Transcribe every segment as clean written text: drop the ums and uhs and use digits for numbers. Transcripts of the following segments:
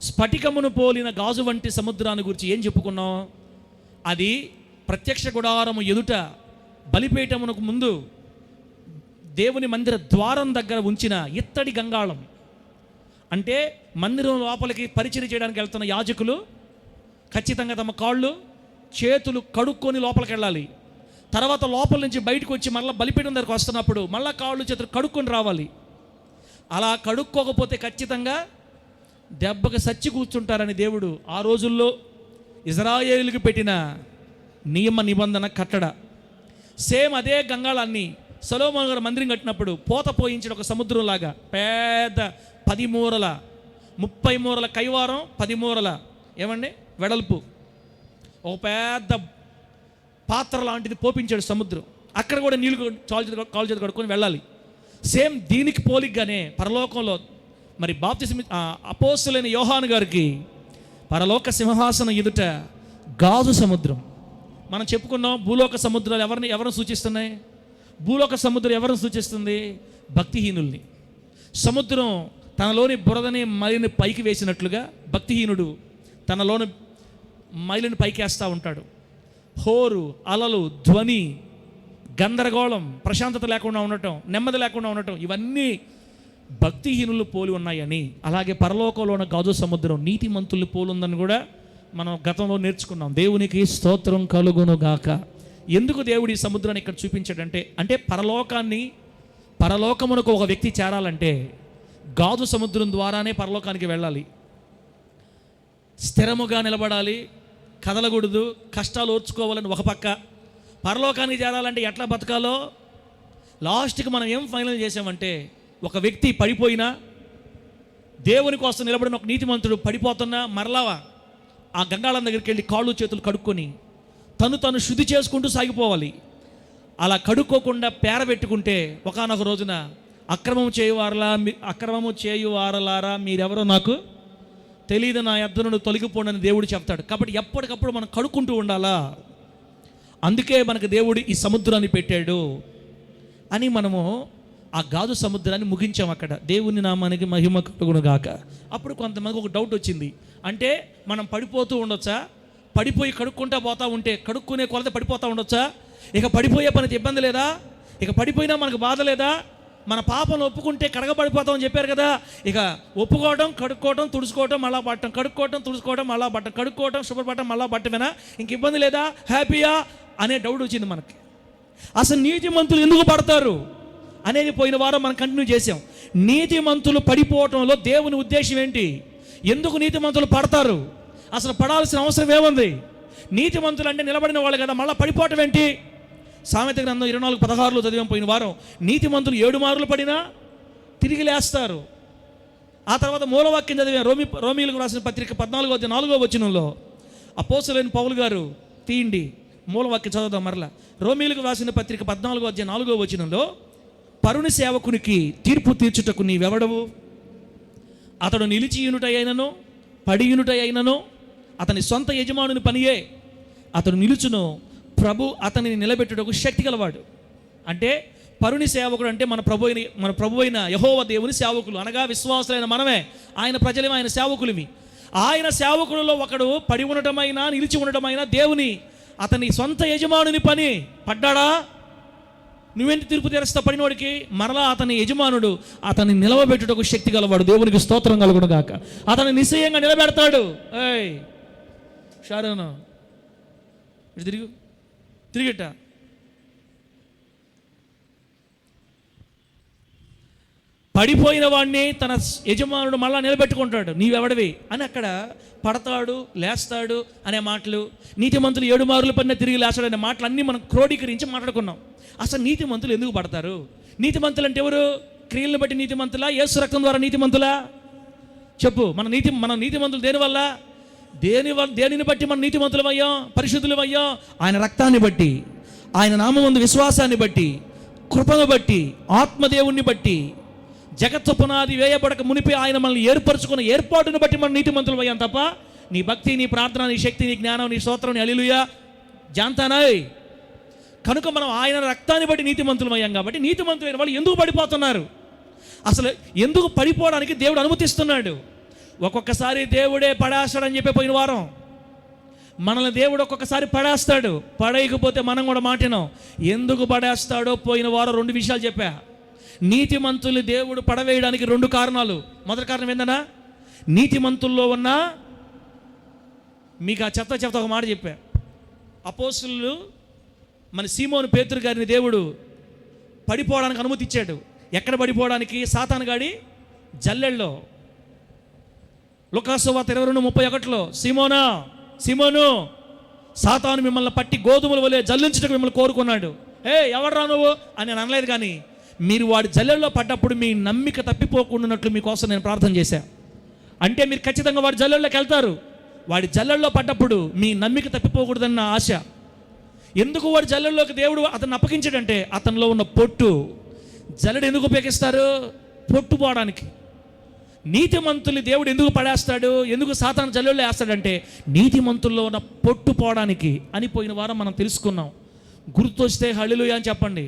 స్ఫటికమును పోలిన గాజు వంటి సముద్రాన్ని గురించి ఏం చెప్పుకున్నాం? అది ప్రత్యక్ష గుడారము ఎదుట బలిపీఠమునకు ముందు దేవుని మందిర ద్వారం దగ్గర ఉంచిన ఇత్తడి గంగాళం. అంటే మందిరం లోపలికి పరిచయం చేయడానికి వెళ్తున్న యాజకులు ఖచ్చితంగా తమ కాళ్ళు చేతులు కడుక్కొని లోపలికి వెళ్ళాలి. తర్వాత లోపల నుంచి బయటకు వచ్చి మళ్ళీ బలిపీఠం దగ్గరకు వస్తున్నప్పుడు మళ్ళీ కాళ్ళు చేతులు కడుక్కొని రావాలి. అలా కడుక్కోకపోతే ఖచ్చితంగా దెబ్బకి సచ్చి కూర్చుంటారని దేవుడు ఆ రోజుల్లో ఇజ్రాయేలుకి పెట్టిన నియమ నిబంధన కట్టడ. సేమ్ అదే గంగాళాన్ని సొలొమోను గారు మందిరం కట్టినప్పుడు పోత పోయించిన ఒక సముద్రంలాగా పెద్ద 10 మూరల 30 మూరల కైవారం, 10 మూరల ఏమండి వెడల్పు ఒక పెద్ద పాత్ర లాంటిది పోపించాడు సముద్రం. అక్కడ కూడా నీళ్ళు కాలు చేతి కడుక్కొని వెళ్ళాలి. సేమ్ దీనికి పోలిగ్గానే పరలోకంలో మరి బాప్తిస్మ అపోస్తలుడైన యోహాను గారికి పరలోక సింహాసనం ఎదుట గాజు సముద్రం. మనం చెప్పుకున్నాం భూలోక సముద్రాలు ఎవరిని సూచిస్తున్నాయి? భూలోక సముద్రం ఎవరిని సూచిస్తుంది? భక్తిహీనుల్ని. సముద్రం తనలోని బురదని మైలుని పైకి వేసినట్లుగా భక్తిహీనుడు తనలోని మైలుని పైకి వేస్తూ ఉంటాడు. హోరు, అలలు, ధ్వని, గందరగోళం, ప్రశాంతత లేకుండా ఉండటం, నెమ్మది లేకుండా ఉండటం, ఇవన్నీ భక్తిహీనులు పోలి ఉన్నాయని. అలాగే పరలోకంలో ఉన్న గాజు సముద్రం నీతిమంతుల్ని పోలుందని కూడా మనం గతంలో నేర్చుకున్నాం. దేవునికి స్తోత్రం కలుగును గాక. ఎందుకు దేవుడు ఈ సముద్రాన్ని ఇక్కడ చూపించాడంటే, అంటే పరలోకమునకు ఒక వ్యక్తి చేరాలంటే గాజు సముద్రం ద్వారానే పరలోకానికి వెళ్ళాలి. స్థిరముగా నిలబడాలి, కదలకూడదు, కష్టాలు ఓర్చుకోవాలని ఒక పక్క. పరలోకానికి చేరాలంటే ఎట్లా బతకాలో లాస్ట్కి మనం ఏం ఫైనల్ చేసామంటే, ఒక వ్యక్తి పడిపోయినా దేవుని కోసం నిలబడిన ఒక నీతిమంతుడు పడిపోతున్నా మరలా ఆ గంగాళం దగ్గరికి వెళ్ళి కాళ్ళు చేతులు కడుక్కొని తను శుద్ధి చేసుకుంటూ సాగిపోవాలి. అలా కడుక్కోకుండా పేరబెట్టుకుంటే ఒకానొక రోజున అక్రమము చేయువారలారా మీరెవరో నాకు తెలియదు, నా యొద్ద నుండి తొలగిపోండి అని దేవుడు చెప్తాడు. కాబట్టి ఎప్పటికప్పుడు మనం కడుక్కుంటూ ఉండాలా. అందుకే మనకు దేవుడు ఈ సముద్రాన్ని పెట్టాడు అని మనము ఆ గాజు సముద్రాన్ని ముగించాం. అక్కడ దేవుని నామానికి మహిమ కలుగును గాక. అప్పుడు కొంతమందికి ఒక డౌట్ వచ్చింది. అంటే మనం పడిపోతూ ఉండొచ్చా? పడిపోయి కడుక్కుంటా పోతూ ఉంటే కడుక్కునే కొలత పడిపోతూ ఉండొచ్చా? ఇక పడిపోయే పనికి ఇబ్బంది లేదా? ఇక పడిపోయినా మనకు బాధ లేదా? మన పాపను ఒప్పుకుంటే కడగబడిపోతామని చెప్పారు కదా. ఇక ఒప్పుకోవడం, కడుక్కోవడం, తుడుచుకోవడం, మళ్ళా బట్టం, కడుక్కోవడం, తుడుచుకోవడం, మళ్ళా బట్టం, కడుక్కోవడం, శుభ్రపడటం, మళ్ళా బట్టమేనా? ఇంక ఇబ్బంది లేదా? హ్యాపీయా అనే డౌట్ వచ్చింది మనకి. అసలు నీతిమంతులు ఎందుకు పడతారు అనేది పోయిన వారం మనం కంటిన్యూ చేసాం. నీతిమంతులు పడిపోవటంలో దేవుని ఉద్దేశం ఏంటి? ఎందుకు నీతిమంతులు పడతారు? అసలు పడాల్సిన అవసరం ఏముంది? నీతిమంతులు అంటే నిలబడిన వాళ్ళు కదా, మళ్ళీ పడిపోవటం ఏంటి? సామెత గ్రంథం 24:16 చదివాం పోయిన వారం. నీతిమంతులు 7 మార్లు పడినా తిరిగి లేస్తారు. ఆ తర్వాత మూలవాక్యం చదివాం. రోమీలకు రాసిన పత్రిక 14:4 అపోస్తలుడైన పౌలు గారు తీయండి మూలవాక్యం చదువుదాం మరలా. రోమీలకు రాసిన పత్రిక 14:4 పరుని సేవకునికి తీర్పు తీర్చుటకు నీవెవడవు? అతడు నిలిచియునుట అయినను పడియునుట అయినను అతని సొంత యజమానుని పనియే. అతడు నిలుచును, ప్రభు అతనిని నిలబెట్టుటకు శక్తి గలవాడు. అంటే పరుని సేవకుడు అంటే మన ప్రభు అయిన యెహోవా దేవుని సేవకులు, అనగా విశ్వాసులైన మనమే, ఆయన ప్రజలమే, ఆయన సేవకులవి. ఆయన సేవకులలో ఒకడు పడి ఉండటమైనా నిలిచి ఉండటమైనా దేవుని అతని సొంత యజమానుని పని. పడ్డాడా? నువ్వేంటి తీర్పు తీరుస్తావు పడినోడికి? మరలా అతని యజమానుడు అతన్ని నిలవబెట్టుటకు శక్తి గలవాడు. దేవునికి స్తోత్రం కలుగును గాక. అతన్ని నిశ్చయంగా నిలబెడతాడు. ఏయ్ షారోను ఇటు తిరిగిట పడిపోయిన వాడిని తన యజమానుడు మళ్ళా నిలబెట్టుకుంటాడు. నీవెవడవి అని అక్కడ పడతాడు, లేస్తాడు అనే మాటలు, నీతిమంతులు 7 మార్లు పడిన తిరిగి లేస్తాడు అనే మాటలు అన్నీ మనం క్రోడీకరించి మాట్లాడుకున్నాం. అసలు నీతిమంతులు ఎందుకు పడతారు? నీతిమంతులు అంటే ఎవరు? క్రియలను బట్టి నీతిమంతులా? యేసు రక్తం ద్వారా నీతిమంతులా? చెప్పు. మన నీతిమంతులు దేనివల్ల? దేనిని బట్టి మనం నీతిమంతులం అయ్యాం, పరిశుద్ధులం అయ్యాం? ఆయన రక్తాన్ని బట్టి, ఆయన నామమందు విశ్వాసాన్ని బట్టి, కృపను బట్టి, ఆత్మదేవుణ్ణి బట్టి, జగత్తు పునాది వేయబడక మునిపి ఆయన మనల్ని ఏర్పరచుకున్న ఏర్పాటును బట్టి మనం నీతిమంతులం అయ్యాం తప్ప నీ భక్తి, నీ ప్రార్థన, నీ శక్తి, నీ జ్ఞానం, నీ స్తోత్రం, నీ హల్లెలూయా జాంతానాయ్. కనుక మనం ఆయన రక్తాన్ని బట్టి నీతిమంతులం అయ్యాం. కాబట్టి నీతిమంతులైన వాళ్ళు ఎందుకు పడిపోతున్నారు? అసలు ఎందుకు పడిపోవడానికి దేవుడు అనుమతిస్తున్నాడు? ఒక్కొక్కసారి దేవుడే పడేస్తాడని చెప్పి పోయిన వారం మనల్ని దేవుడు ఒక్కొక్కసారి పడేస్తాడు. పడేయకపోతే మనం కూడా మాటినాం. ఎందుకు పడేస్తాడో పోయిన వారం 2 విషయాలు చెప్పా. నీతిమంతులు దేవుడు పడవేయడానికి 2 కారణాలు. మొదటి కారణం ఏందన్నా, నీతిమంతుల్లో ఉన్న మీకు ఆ చెత్త ఒక మాట చెప్పా. అపోస్తులు మన సీమోను పేతురు గారిని దేవుడు పడిపోవడానికి అనుమతి ఇచ్చాడు. ఎక్కడ పడిపోవడానికి? సాతాను గాడి జల్లెల్లో. లూకా సువార్త 22:31 సీమోను, సాతాను మిమ్మల్ని పట్టి గోధుమల వలె జల్లించుటకు మిమ్మల్ని కోరుకున్నాడు. ఎవడ్రా నువ్వు అని నేను అనలేదు, కానీ మీరు వాడి జల్లెల్లో పడ్డప్పుడు మీ నమ్మిక తప్పిపోకుండాన్నట్లు మీకోసం నేను ప్రార్థన చేశాను. అంటే మీరు ఖచ్చితంగా వాడి జల్లెల్లోకి వెళ్తారు. వాడి జల్లెల్లో పడ్డప్పుడు మీ నమ్మిక తప్పిపోకూడదన్న ఆశ. ఎందుకు వాడి జల్లెల్లోకి దేవుడు అతన్ని అప్పగించాడంటే అతనిలో ఉన్న పొట్టు. జల్లెడు ఎందుకు ఉపయోగిస్తారు? పొట్టు పోవడానికి. నీతిమంతుల్ని దేవుడు ఎందుకు పడేస్తాడు, ఎందుకు సాతాను జల్లెల్లో వేస్తాడంటే నీతిమంతుల్లో ఉన్న పొట్టు పోవడానికి అని పోయిన వారం మనం తెలుసుకున్నాం. గుర్తొస్తే హల్లెలూయా అని చెప్పండి.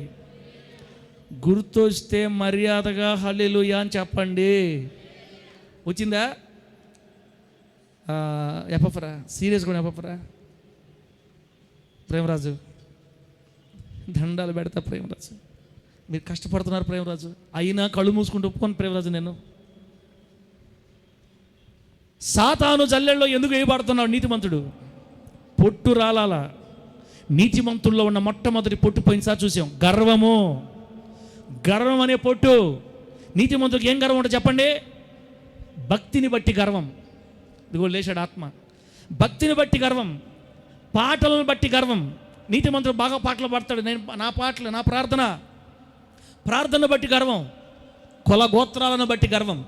గుర్తొస్తే మర్యాదగా హల్లెలూయా అని చెప్పండి. వచ్చిందా? ఎప్పరా సీరియస్గా ఎప్పరా ప్రేమరాజు దండాలు పెడతా. ప్రేమరాజు మీరు కష్టపడుతున్నారు. ప్రేమరాజు అయినా కళ్ళు మూసుకుంటూ ఒప్పుకోను. ప్రేమరాజు నేను సాతాను జల్లెల్లో ఎందుకు వేయబడుతున్నాడు? నీతిమంతుడు పొట్టు రాలాల. నీతిమంతుల్లో ఉన్న మొట్టమొదటి పొట్టు పోయినసారి చూసాం, గర్వం అనే పొట్టు. నీతిమంతుడికి ఏం గర్వం ఉంటుంది చెప్పండి? భక్తిని బట్టి గర్వం. ఇదిగో లేచాడు ఆత్మ. భక్తిని బట్టి గర్వం, పాటలను బట్టి గర్వం. నీతిమంతుడు బాగా పాటలు పాడతాడు. నా పాటలు, నా ప్రార్థన బట్టి గర్వం, కుల గోత్రాలను బట్టి గర్వం,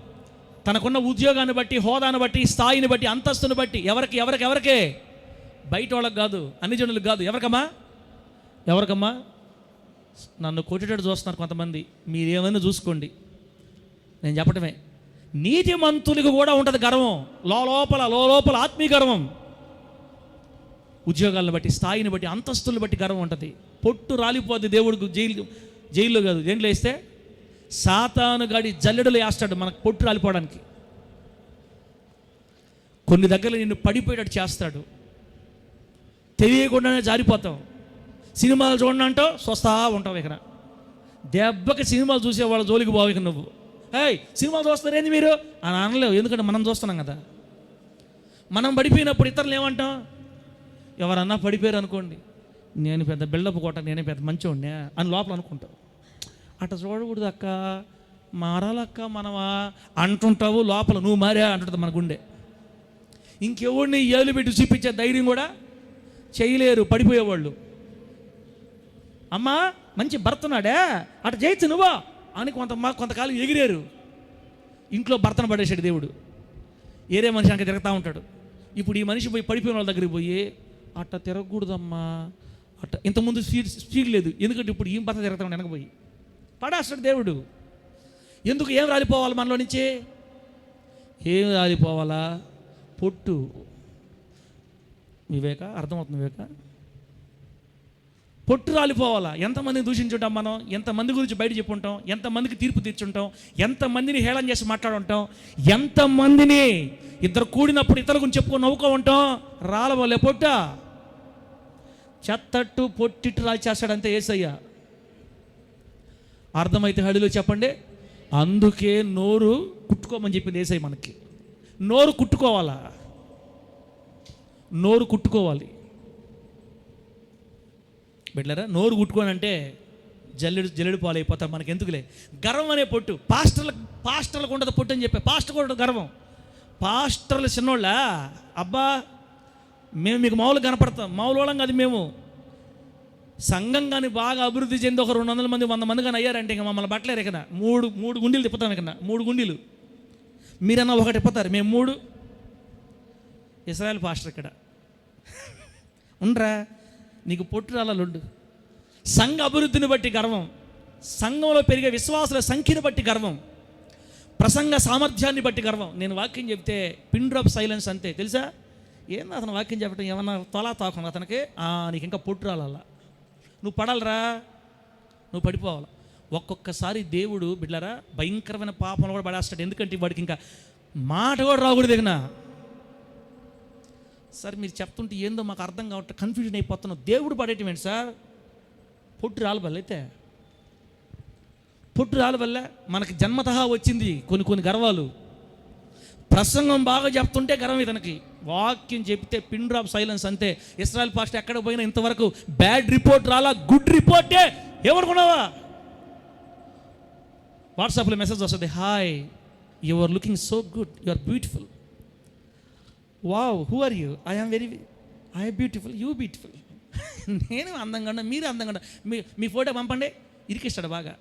తనకున్న ఉద్యోగాన్ని బట్టి, హోదాను బట్టి, స్థాయిని బట్టి, అంతస్తుని బట్టి. ఎవరికే? బయట వాళ్ళకి కాదు, అన్ని జనులకు కాదు. ఎవరికమ్మా? నన్ను కొట్టేటట్టు చూస్తున్నారు కొంతమంది. మీరేమైనా చూసుకోండి, నేను చెప్పటమే. నీతిమంతులకు కూడా ఉంటుంది గర్వం. లోపల ఆత్మీయ గర్వం. ఉద్యోగాలను బట్టి, స్థాయిని బట్టి, అంతస్తులను బట్టి గర్వం ఉంటుంది. పొట్టు రాలిపోద్ది. దేవుడికి జైల్లో కాదు, దేంట్లో వేస్తే సాతాను గాడి జల్లెడలు వేస్తాడు మనకు పొట్టు రాలిపోవడానికి. కొన్ని దగ్గర నిన్ను పడిపోయేటట్టు చేస్తాడు. తెలియకుండానే జారిపోతాం. సినిమాలు చూడండి అంటావు, స్వస్థా ఉంటావు. ఇక్కడ దెబ్బకి సినిమాలు చూసే వాళ్ళ జోలికి బావు. ఇక నువ్వు సినిమాలు చూస్తారేంది మీరు అని అనలేవు. ఎందుకంటే మనం చూస్తున్నాం కదా. మనం పడిపోయినప్పుడు ఇతరులు ఏమంటాం? ఎవరన్నా పడిపోయారు అనుకోండి, నేను పెద్ద బిల్డప్ కొట్ట, నేనే పెద్ద మంచోడినే అని లోపల అనుకుంటావు. అట్లా చూడకూడదు అక్క, మారాలక్క మనమా అంటుంటావు. లోపల నువ్వు మారా అంటుంటుంది మన గుండె. ఇంకెవడిని ఏలు పెట్టి చూపించే ధైర్యం కూడా చేయలేరు పడిపోయేవాళ్ళు. అమ్మా మంచి భర్తనాడే అటు చేయొచ్చు నువ్వా అని కొంతకాలం ఎగిరారు. ఇంట్లో భర్తను పడేసాడు దేవుడు. ఏరే మనిషి అంక తిరుగుతూ ఉంటాడు. ఇప్పుడు ఈ మనిషి పోయి పడిపోయిన వాళ్ళ దగ్గరికి పోయి అట్ట తిరగకూడదమ్మా, అట్ట ఇంతకుముందు స్పీడ్ లేదు. ఎందుకంటే ఇప్పుడు ఈ భర్త తిరుగుతాడు వెనకపోయి పడేస్తాడు దేవుడు. ఎందుకు? ఏం రాలిపోవాలి మనలో నుంచి? ఏం రాలిపోవాలా? పొట్టు. వివేక అర్థమవుతుంది? వివేక పొట్టు రాలిపోవాలా? ఎంతమందిని దూషించుంటాం మనం, ఎంతమంది గురించి బయట చెప్పుంటాం, ఎంతమందికి తీర్పు తీర్చుంటాం, ఎంతమందిని హేళన చేసి మాట్లాడుంటాం, ఎంతమందిని ఇద్దరు కూడినప్పుడు ఇతరుల గురించి చెప్పుకొని నవ్వుకో ఉంటాం. రాలవలే పొట్ట. చెత్తట్టు పొట్టిట్టు రాలి చేస్తాడంతే యేసయ్య. అర్థమైతే హడిలో చెప్పండి. అందుకే నోరు కుట్టుకోమని చెప్పింది యేసయ్య మనకి. నోరు కుట్టుకోవాలి బిడ్డలారా. నోరు కుట్టుకోనంటే జల్లెడు పాలైపోతాం. మనకి ఎందుకులే గర్వం అనే పొట్టు. పాస్టర్లకు ఉండదు పొట్టు అని చెప్పి. పాస్టర్ కూడా గర్వం. పాస్టర్లు చిన్నోళ్ళ అబ్బా మేము మీకు మామూలు కనపడతాం. మామూలు వాళ్ళం కాదు మేము. సంఘం కానీ బాగా అభివృద్ధి చెంది ఒక 200 మంది 100 మంది కానీ అయ్యారంటే ఇంకా మమ్మల్ని బట్టలేరు. ఇక్కడ మూడు గుండీలు తిప్పుతాం. ఇక్కడ 3 గుండీలు. మీరన్నా ఒకటి తిప్పుతారు, మేము 3. ఇస్రాయేల్ పాస్టర్ ఇక్కడ ఉండరా. నీకు పొట్టు రాళ్ళుండు. సంఘ అభివృద్ధిని బట్టి గర్వం, సంఘంలో పెరిగే విశ్వాసుల సంఖ్యను బట్టి గర్వం, ప్రసంగ సామర్థ్యాన్ని బట్టి గర్వం. నేను వాక్యం చెప్తే పిన్ డ్రాప్ సైలెన్స్ అంతే. తెలుసా? ఏంది అతను వాక్యం చెప్పడం? ఏమన్నా తొలా తాకుండా అతనికి నీకు ఇంకా పొట్టు రాలా. నువ్వు పడాలరా, నువ్వు పడిపోవాలి. ఒక్కొక్కసారి దేవుడు బిడ్డలారా భయంకరమైన పాపంలో కూడా పడేస్తాడు. ఎందుకంటే వాడికి ఇంకా మాట కూడా రాకూడదు దిగిన. సార్ మీరు చెప్తుంటే ఏందో మాకు అర్థం కావట్లేదు, కన్ఫ్యూజన్ అయిపోతున్నాం. దేవుడు పడేయటం ఏంటి సార్? పొట్టు రాలబల్ల అయితే పొట్టు రాలబల్ల మనకి జన్మతహా వచ్చింది కొన్ని గర్వాలు. ప్రసంగం బాగా చెప్తుంటే గర్వం ఇతనికి, వాక్యం చెప్తే పిన్ డ్రాప్ సైలెన్స్ అంతే. ఇస్రాయల్ పాస్టర్ ఎక్కడ పోయినా ఇంతవరకు బ్యాడ్ రిపోర్ట్ రాలా, గుడ్ రిపోర్టే. ఏమనుకున్నావా? వాట్సాప్లో మెసేజ్ వస్తుంది, hi you are looking so good, you are beautiful. Wow, who are you? I am beautiful, you beautiful. నేను అందంగా ఉన్నా, మీరు అందంగా ఉన్నా, మీ ఫోటో పంపండి. ఇరికిస్తాడు బాగా,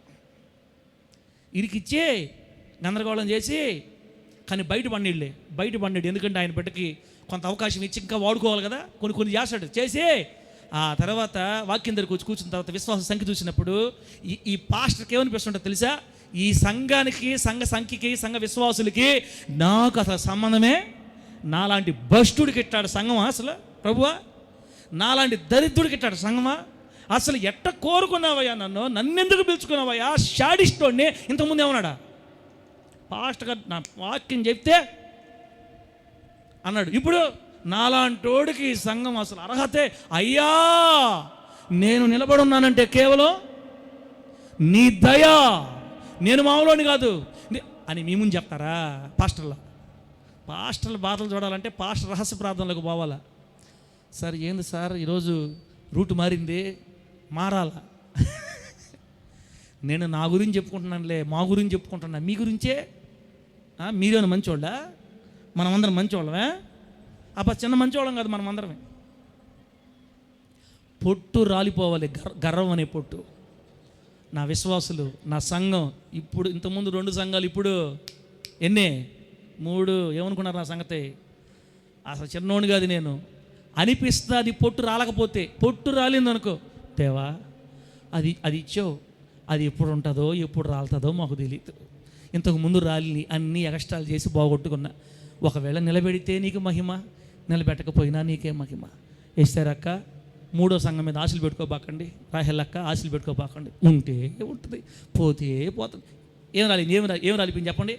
ఇరికిచ్చే గందరగోళం చేసి. కానీ బయట పండిడు. ఎందుకంటే ఆయన బిడ్డకి కొంత అవకాశం ఇచ్చి ఇంకా వాడుకోవాలి కదా, కొన్ని చేస్తాడు. చేసి ఆ తర్వాత వాక్యం దగ్గర కూర్చున్న తర్వాత విశ్వాస సంఖ్య చూసినప్పుడు ఈ పాస్టర్కి ఏమనిపిస్తుంటో తెలుసా? ఈ సంఘానికి, సంఘ సంఖ్యకి, సంఘ విశ్వాసులకి నాకు అసలు సంబంధమే. నాలాంటి భ్రష్టుడికి ఇట్టాడు సంఘమా అసలు? ప్రభువా, నాలాంటి దరిద్రుడికి ఇట్టాడు సంఘమా? అసలు ఎట్ట కోరుకున్నావయ్యా నన్ను ఎందుకు పిలుచుకున్నావయ్యా? షాడిస్టోడిని. ఇంతకుముందు ఏమన్నాడా? పాస్టర్ గారు నా వాక్యం చెప్తే అన్నాడు. ఇప్పుడు నాలాంటోడికి సంఘం అసలు అర్హతే. అయ్యా, నేను నిలబడున్నానంటే కేవలం నీ దయా, నేను మామూలుని కాదు అని మీ ముందు చెప్తారా పాస్టర్ల బాధలు చూడాలంటే పాస్టర్ రహస్య ప్రార్థనలకు పోవాలా. సార్ ఏంది సార్ ఈరోజు రూట్ మారింది, మారాలా? నేను నా గురించి చెప్పుకుంటున్నానులే, మా గురించి చెప్పుకుంటున్నా. మీ గురించే మీరేమైనా మంచోళ్ళా? మనమందరం మంచోళ్ళమే? చిన్న మంచోళ్ళం కాదు, మనమందరమే. పొట్టు రాలిపోవాలి, గర్వం అనే పొట్టు. నా విశ్వాసులు, నా సంఘం ఇప్పుడు, ఇంతకుముందు 2 సంఘాలు, ఇప్పుడు ఎన్నే 3. ఏమనుకున్నారు నా సంగతి? అసలు చిన్నోడు కాదు నేను అనిపిస్తుంది. పొట్టు రాలకపోతే, పొట్టు రాలిందనుకో, దేవా అది ఇచ్చావు, అది ఎప్పుడు ఉంటుందో ఎప్పుడు రాలుతుందో మాకు తెలియదు. ఇంతకుముందు రాలిని అన్నీ ఎగస్ట్రాలు చేసి బాగొట్టుకున్నా. ఒకవేళ నిలబెడితే నీకు మహిమ, నిలబెట్టకపోయినా నీకే మహిమ. వేస్తారక్క 3వ సంఘం మీద ఆశలు పెట్టుకోబాకండి. రాహెల్లక్క ఆశలు పెట్టుకోబాకండి. ఉంటే ఉంటుంది, పోతే పోతుంది. ఏం రాలిపోయింది చెప్పండి?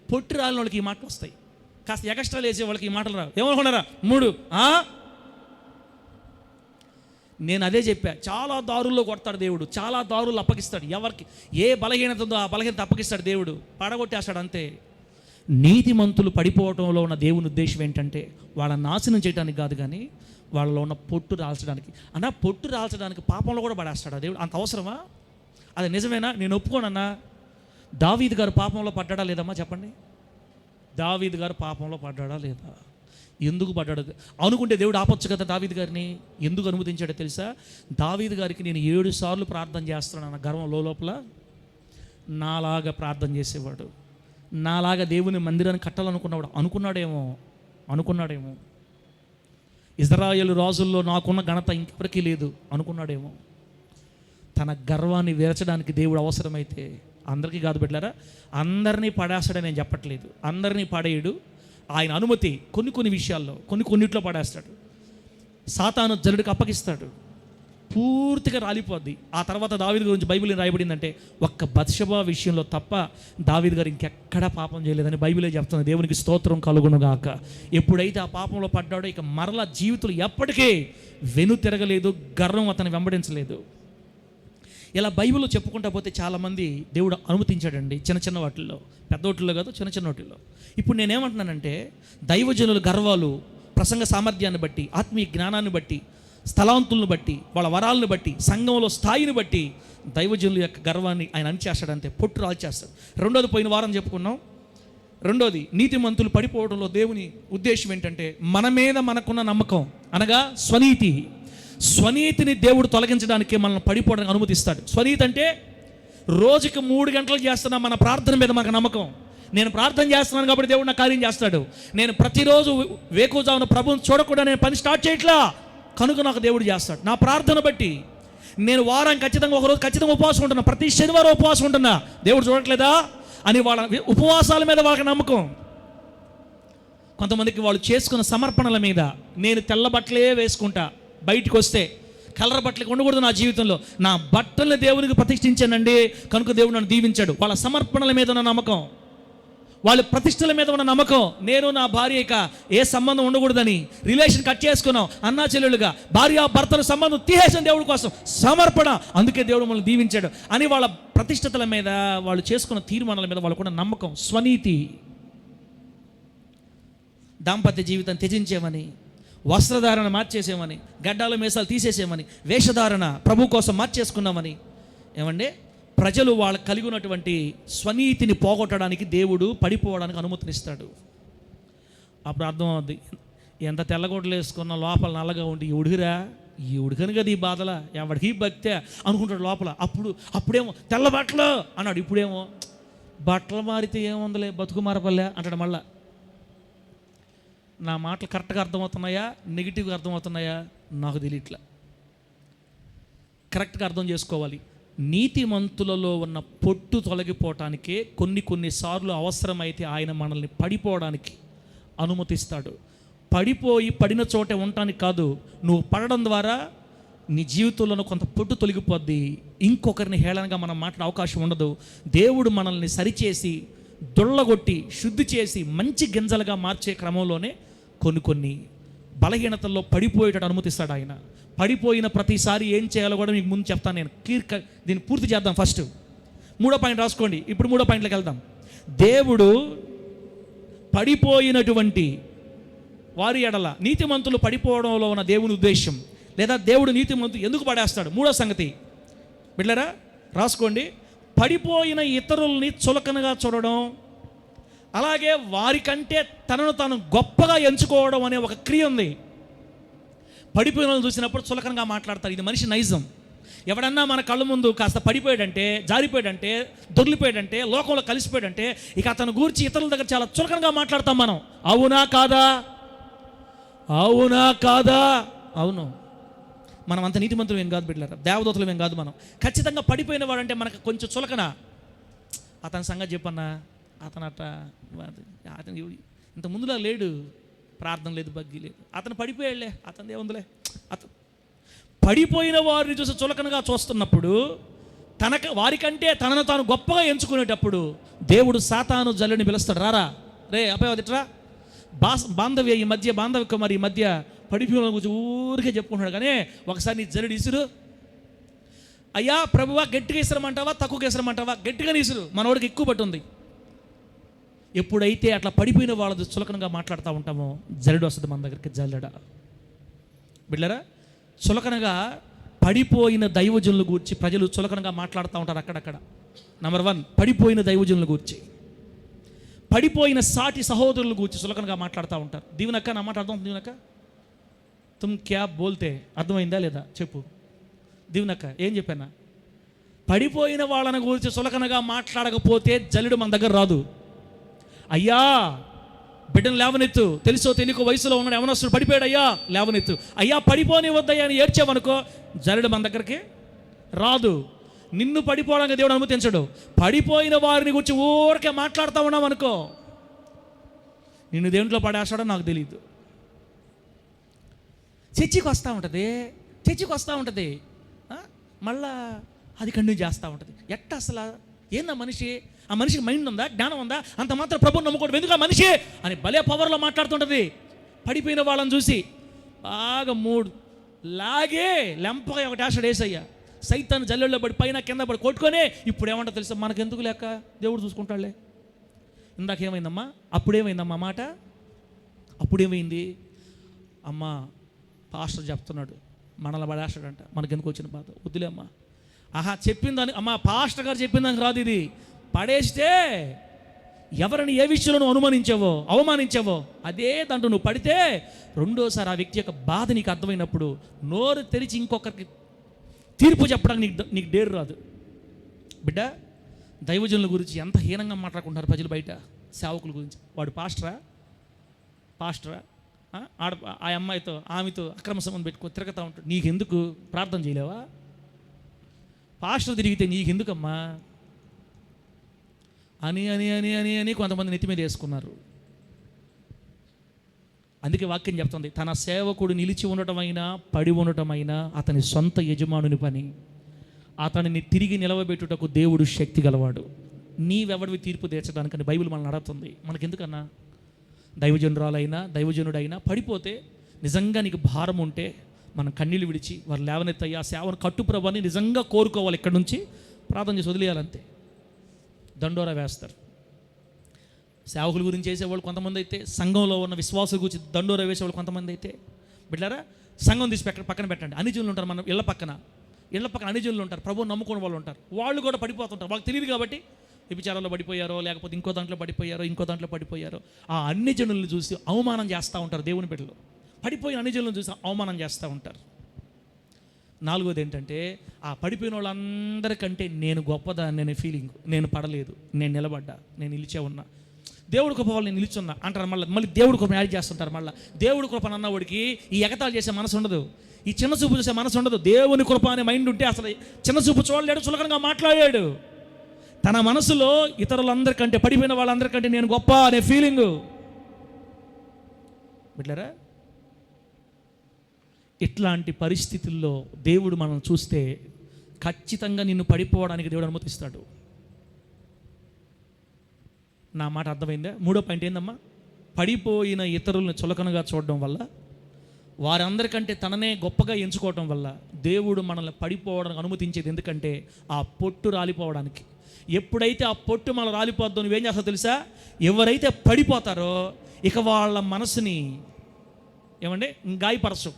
పొట్టు రాలిన వాళ్ళకి ఈ మాటలు వస్తాయి. కాస్త ఎగస్ట్రాలు వేసే వాళ్ళకి ఈ మాటలు రావు. ఏమనుకున్నారా? 3 నేను అదే చెప్పా. చాలా దారుల్లో కొడతాడు దేవుడు, చాలా దారులు అప్పగిస్తాడు. ఎవరికి ఏ బలహీనత ఉందో ఆ బలహీనత అప్పగిస్తాడు దేవుడు, పడగొట్టేస్తాడు అంతే. నీతిమంతులు పడిపోవటంలో ఉన్న దేవుని ఉద్దేశం ఏంటంటే వాళ్ళని నాశనం చేయడానికి కాదు, కానీ వాళ్ళలో ఉన్న పొట్టు రాల్చడానికి. పొట్టు రాల్చడానికి పాపంలో కూడా పడేస్తాడు ఆ దేవుడు. అంత అవసరమా? అది నిజమేనా? నేను ఒప్పుకోనన్నా. దావీదు గారు పాపంలో పడ్డాడా లేదమ్మా చెప్పండి? దావీదు గారు పాపంలో పడ్డాడా లేదా? ఎందుకు పడ్డాడు అనుకుంటే దేవుడు ఆపొచ్చు కదా దావీదు గారిని. ఎందుకు అనుమతించాడో తెలుసా? దావీదు గారికి నేను 7 సార్లు ప్రార్థన చేస్తున్నాను అన్న గర్వం లోపల. నాలాగా ప్రార్థన చేసేవాడు, నాలాగా దేవుని మందిరాన్ని కట్టాలనుకున్నాడు. అనుకున్నాడేమో ఇజ్రాయేలు రాజుల్లో నాకున్న ఘనత ఇంకెవరికీ లేదు అనుకున్నాడేమో. తన గర్వాన్ని విరచడానికి దేవుడు అవసరమైతే, అందరికీ కాదు బిడ్డలారా, అందరినీ పడేస్తాడని నేను చెప్పట్లేదు, అందరినీ పడేయడు. ఆయన అనుమతి కొన్ని విషయాల్లో, కొన్నిట్లో పడేస్తాడు. సాతాను జనుడికి అప్పగిస్తాడు, పూర్తిగా రాలిపోద్ది. ఆ తర్వాత దావీదు గురించి బైబిల్ రాయబడిందంటే ఒక్క బత్షెబా విషయంలో తప్ప దావీదు గారు ఇంకెక్కడా పాపం చేయలేదని బైబిలే చెప్తుంది. దేవునికి స్తోత్రం కలుగునుగాక. ఎప్పుడైతే ఆ పాపంలో పడ్డాడో ఇక మరలా జీవితంలో ఎప్పటికీ వెను తిరగలేదు, గర్వం అతను వెంబడించలేదు. ఇలా బైబిల్లో చెప్పుకుంటా పోతే చాలామంది దేవుడు అనుమతించాడండి, చిన్న వాటిల్లో, పెద్ద వాటిల్లో కాదు, చిన్న వాటిల్లో. ఇప్పుడు నేనేమంటున్నానంటే దైవజనుల గర్వాలు ప్రసంగ సామర్థ్యాన్ని బట్టి, ఆత్మీయ జ్ఞానాన్ని బట్టి, స్థలాంతులను బట్టి, వాళ్ళ వరాలను బట్టి, సంఘంలో స్థాయిని బట్టి దైవజనుల యొక్క గర్వాన్ని ఆయన అణిచేస్తాడంతే, పొట్టు రాల్చేస్తాడు. రెండోది పోయిన వారం చెప్పుకున్నాం. రెండోది నీతిమంతులు పడిపోవడంలో దేవుని ఉద్దేశం ఏంటంటే మన మీద మనకున్న నమ్మకం, అనగా స్వనీతిని దేవుడు తొలగించడానికి మనల్ని పడిపోవడానికి అనుమతిస్తాడు. స్వనీతి అంటే రోజుకి 3 గంటలు చేస్తున్న మన ప్రార్థన మీద మనకు నమ్మకం. నేను ప్రార్థన చేస్తున్నాను కాబట్టి దేవుడు నా కార్యం చేస్తాడు. నేను ప్రతిరోజు వేకువజామున ప్రభువుని చూడకుండా నేను పని స్టార్ట్ చేయట్లా కనుక నాకు దేవుడు చేస్తాడు. నా ప్రార్థన బట్టి నేను వారం ఖచ్చితంగా ఒకరోజు ఖచ్చితంగా ఉపవాసం ఉంటున్నా, ప్రతి శనివారం ఉపవాసం ఉంటున్నా, దేవుడు చూడట్లేదా అని వాళ్ళ ఉపవాసాల మీద వాళ్ళకి నమ్మకం. కొంతమందికి వాళ్ళు చేసుకున్న సమర్పణల మీద, నేను తెల్ల బట్టలే వేసుకుంటా, బయటికి వస్తే కలర్ బట్టలకి ఉండకూడదు నా జీవితంలో, నా బట్టల్ని దేవునికి ప్రతిష్ఠించానండి కనుక దేవుడు నన్ను దీవించాడు. వాళ్ళ సమర్పణల మీద ఉన్న నమ్మకం. వాళ్ళ ప్రతిష్టల మీద ఉన్న నమ్మకం, నేను నా భార్య ఇక ఏ సంబంధం ఉండకూడదని రిలేషన్ కట్ చేసుకున్నాం, అన్నా చెల్లెలుగా భార్య భర్తల సంబంధం తీసేసిన దేవుడి కోసం సమర్పణ, అందుకే దేవుడు మనల్ని దీవించాడు అని వాళ్ళ ప్రతిష్టతల మీద, వాళ్ళు చేసుకున్న తీర్మానాల మీద వాళ్ళకున్న నమ్మకం, స్వనీతి. దాంపత్య జీవితం త్యజించేమని, వస్త్రధారణ మార్చేసేమని, గడ్డాలు మీసాలు తీసేసేమని, వేషధారణ ప్రభు కోసం మార్చేసుకున్నామని, ఏమండి ప్రజలు వాళ్ళు కలిగి ఉన్నటువంటి స్వనీతిని పోగొట్టడానికి దేవుడు పడిపోవడానికి అనుమతినిస్తాడు. అప్పుడు అర్థం అవుద్ది, ఎంత తెల్లగొడ్డలు వేసుకున్న లోపల నల్లగా ఉండి ఈ ఉడికను కదా ఈ బాధల, ఎవడికి భక్తే అనుకుంటాడు లోపల. అప్పుడేమో తెల్ల బట్టలు అన్నాడు, ఇప్పుడేమో బట్టలు మారితే ఏముందలే బతుకు మారపల్లే అంటాడు. మళ్ళా నా మాటలు కరెక్ట్గా అర్థమవుతున్నాయా, నెగిటివ్గా అర్థమవుతున్నాయా నాకు తెలియట్లా. కరెక్ట్గా అర్థం చేసుకోవాలి. నీతిమంతులలో ఉన్న పొట్టు తొలగిపోవటానికే కొన్నిసార్లు అవసరమైతే ఆయన మనల్ని పడిపోవడానికి అనుమతిస్తాడు. పడిన చోటే ఉండటానికి కాదు, నువ్వు పడడం ద్వారా నీ జీవితంలో కొంత పొట్టు తొలగిపోద్ది, ఇంకొకరిని హేళనగా మనం మాట్లాడే అవకాశం ఉండదు. దేవుడు మనల్ని సరిచేసి దొళ్ళగొట్టి శుద్ధి చేసి మంచి గింజలుగా మార్చే క్రమంలోనే కొన్ని బలహీనతల్లో పడిపోయేటట్టు అనుమతిస్తాడు ఆయన. పడిపోయిన ప్రతిసారి ఏం చేయాలో కూడా మీకు ముందు చెప్తాను నేను. దీన్ని పూర్తి చేద్దాం. ఫస్ట్ 3వ పాయింట్ రాసుకోండి. ఇప్పుడు 3వ పాయింట్లోకి వెళ్దాం. దేవుడు పడిపోయినటువంటి వారి ఎడల, నీతిమంతులు పడిపోవడంలో ఉన్న దేవుని ఉద్దేశం, లేదా దేవుడు నీతిమంతులు ఎందుకు పడేస్తాడు. 3వ సంగతి బిడ్డలారా రాసుకోండి. పడిపోయిన ఇతరుల్ని చులకనగా చూడడం, అలాగే వారికంటే తనను తాను గొప్పగా ఎంచుకోవడం అనే ఒక క్రియ ఉంది. పడిపోయిన వాళ్ళని చూసినప్పుడు చులకనగా మాట్లాడతారు. ఇది మనిషి నైజం. ఎవడన్నా మన కళ్ళ ముందు కాస్త పడిపోయాడంటే, జారిపోయాడంటే, దొర్లిపోయాడంటే, లోకంలో కలిసిపోయాడంటే ఇక అతను గూర్చి ఇతరుల దగ్గర చాలా చులకనగా మాట్లాడతాం మనం. అవునా కాదా? అవునా కాదా? అవును. మనం అంత నీతిమంతులు ఏం కాదు బిడ్డలారా, దేవదూతలు ఏం కాదు. మనం ఖచ్చితంగా పడిపోయిన వాడంటే మనకు కొంచెం చులకన. అతని సంగతి చెప్పన్నా, అతను ఇంత ముందులా లేడు, ప్రార్థన లేదు, బగ్గి లేదు, అతను పడిపోయాడులే, అతను ఏముందిలే. అతను పడిపోయిన వారిని చూసి చులకనగా చూస్తున్నప్పుడు, వారికంటే తనను తాను గొప్పగా ఎంచుకునేటప్పుడు దేవుడు సాతాను జల్లుని పిలుస్తాడు. రారా రే అపవాదిట్రా, బాంధవ్య ఈ మధ్య బాంధవ్య కుమారి ఈ మధ్య పడిపోయిన గురించి ఊరికే చెప్పుకుంటున్నాడు. కానీ ఒకసారి నీ జల్లుడు ఇసురు. అయ్యా ప్రభువా, గట్టిగా ఇసరమంటావా తక్కువగా ఇసరమంటావా? గట్టిగా ఇసురు, మనోడికి ఎక్కువ పట్టుంది. ఎప్పుడైతే అట్లా పడిపోయిన వాళ్ళది చులకనగా మాట్లాడుతూ ఉంటామో జల్లెడ వస్తుంది మన దగ్గరికి. జల్లెడ బిడ్డలారా, చులకనగా పడిపోయిన దైవజనుల గురించి ప్రజలు చులకనగా మాట్లాడుతూ ఉంటారు అక్కడక్కడ. నెంబర్ 1, పడిపోయిన దైవజనుల గురించి, పడిపోయిన సాటి సహోదరుల గురించి చులకనగా మాట్లాడుతూ ఉంటారు. దీవెనక్క, నా మాట అర్థం? దీవెనక్క తుమ్ క్యా బోల్తే, అర్థమైందా లేదా చెప్పు. దీవెనక్క ఏం చెప్పానా? పడిపోయిన వాళ్ళని గురించి చులకనగా మాట్లాడకపోతే జల్లెడు మన దగ్గర రాదు. అయ్యా బిడ్డను లేవనెత్తు, తెలుసో తెలియకో వయసులో ఉన్నాడు యవనస్తుడు పడిపోయాడు, అయ్యా లేవనెత్తు, అయ్యా పడిపోని వద్దయ్యా అని ఏడ్చావనుకో జల్లెడు మన దగ్గరికి రాదు. నిన్ను పడిపోవడానికి దేవుడు అనుమతించడు. పడిపోయిన వారిని గురించి ఊరికే మాట్లాడుతూ ఉన్నాం అనుకో, నిన్ను దేంట్లో పడేస్తాడో నాకు తెలియదు. చర్చికి వస్తూ ఉంటుంది, మళ్ళా అది కంటిన్యూ చేస్తూ ఉంటుంది. ఎట్ట అసలు ఏందా మనిషి? ఆ మనిషికి మైండ్ ఉందా, జ్ఞానం ఉందా? అంత మాత్రం ప్రభుని నమ్ముకోవడం ఎందుకు ఆ మనిషి అని భలే పవర్లో మాట్లాడుతుంటుంది. పడిపోయిన వాళ్ళని చూసి బాగా లాగే లెంపగా ఒకటి ఆశ వేసయ్యా, సైతాన్ని జల్లెల్లో పడి పైన కింద పడి కొట్టుకొని ఇప్పుడు ఏమంటా తెలుసా, మనకెందుకు లేక దేవుడు చూసుకుంటాడులే. ఇందాకేమైందమ్మా, అప్పుడేమైందమ్మా మాట, అప్పుడేమైంది అమ్మా? పాస్టర్ చెప్తున్నాడు మనల్ని పడేస్తాడంట, మనకెందుకు వచ్చిన బాధ, వద్దులే అమ్మా. చెప్పిందని అమ్మా, పాస్టర్ గారు చెప్పిందానికి రాదు ఇది. పడేస్తే ఎవరిని ఏ విషయంలో నువ్వు అవమానించావో అదే దాంట్లో నువ్వు పడితే రెండోసారి ఆ వ్యక్తి యొక్క బాధ నీకు అర్థమైనప్పుడు నోరు తెరిచి ఇంకొకరికి తీర్పు చెప్పడానికి నీకు డేరు రాదు. బిడ్డ, దైవజనుల గురించి ఎంత హీనంగా మాట్లాడుకుంటారు ప్రజలు బయట, సేవకుల గురించి. వాడు పాస్టరా ఆ అమ్మాయితో ఆమెతో అక్రమ సంబంధం పెట్టుకో తిరుగుతూ ఉంటాడు. నీకెందుకు? ప్రార్థన చేయలేవా? పాస్టర్ తిరిగితే నీకెందుకమ్మా అని అని అని అని అని కొంతమంది నెత్తి మీద వేసుకున్నారు. అందుకే వాక్యం చెప్తుంది, తన సేవకుడు నిలిచి ఉండటమైనా పడి ఉండటమైనా అతని సొంత యజమానుని పని, అతనిని తిరిగి నిలవబెట్టుటకు దేవుడు శక్తి గలవాడు. నీవెవడివి తీర్పు తీర్చడానికని బైబిల్ మనల్ని అడుగుతుంది. మనకెందుకన్నా? దైవజనురాలైనా దైవజనుడైనా పడిపోతే నిజంగా నీకు భారం ఉంటే మనం కన్నీళ్ళు విడిచి వారు లేవనెత్తయ్యా సేవను కట్టు ప్రభు అని నిజంగా కోరుకోవాలి. ఇక్కడ నుంచి ప్రార్థన చేసి వదిలేయాలంతే. దండోరా వేస్తారు. సేవకుల గురించి చేసేవాళ్ళు కొంతమంది అయితే, సంఘంలో ఉన్న విశ్వాసుల గురించి దండోరా వేసేవాళ్ళు కొంతమంది అయితే, బిడ్డారా సంఘం తీసి పక్కన పెట్టండి. అనిజనులు ఉంటారు మన ఇళ్ళ పక్కన అనిజనులు ఉంటారు, ప్రభువు నమ్ముకునే వాళ్ళు ఉంటారు. వాళ్ళు కూడా పడిపోతుంటారు. వాళ్ళకి తెలియదు కాబట్టి విచారాల్లో పడిపోయారో, లేకపోతే ఇంకో దాంట్లో పడిపోయారో ఆ అన్ని జనులను చూసి అవమానం చేస్తూ ఉంటారు. దేవుని బిడ్డలు పడిపోయిన అన్ని జనులను చూసి అవమానం చేస్తూ ఉంటారు. నాలుగోది ఏంటంటే, ఆ పడిపోయిన వాళ్ళందరికంటే నేను గొప్పదాన్ని అనే ఫీలింగ్. నేను పడలేదు, నేను నిలబడ్డా, నేను నిలిచే ఉన్నా, దేవుడి కృప వాళ్ళు నేను నిలుచున్నా అంటారు. మళ్ళీ దేవుడి కృపను యాడ్ చేస్తుంటారు. మళ్ళీ దేవుడి కృపను అన్నవాడికి ఈ ఎగతాళి చేసే మనసు ఉండదు, ఈ చిన్న చూపు చూసే మనసు ఉండదు. దేవుని కృప అనే మైండ్ ఉంటే అసలు చిన్న చూపు చూడలేడు, చులకనగా మాట్లాడాడు. తన మనసులో ఇతరులందరికంటే, పడిపోయిన వాళ్ళందరికంటే నేను గొప్ప అనే ఫీలింగు. బిడ్డలారా, ఇట్లాంటి పరిస్థితుల్లో దేవుడు మనం చూస్తే ఖచ్చితంగా నిన్ను పడిపోవడానికి దేవుడు అనుమతిస్తాడు. నా మాట అర్థమైందా? మూడో పాయింట్ ఏందమ్మా? పడిపోయిన ఇతరులను చులకనగా చూడడం వల్ల, వారందరికంటే తననే గొప్పగా ఎంచుకోవడం వల్ల దేవుడు మనల్ని పడిపోవడానికి అనుమతించేది. ఎందుకంటే ఆ పొట్టు రాలిపోవడానికి. ఎప్పుడైతే ఆ పొట్టు మనం రాలిపోద్దో నువ్వేం చేస్తావు తెలుసా? ఎవరైతే పడిపోతారో ఇక వాళ్ళ మనసుని గాయపరచవు.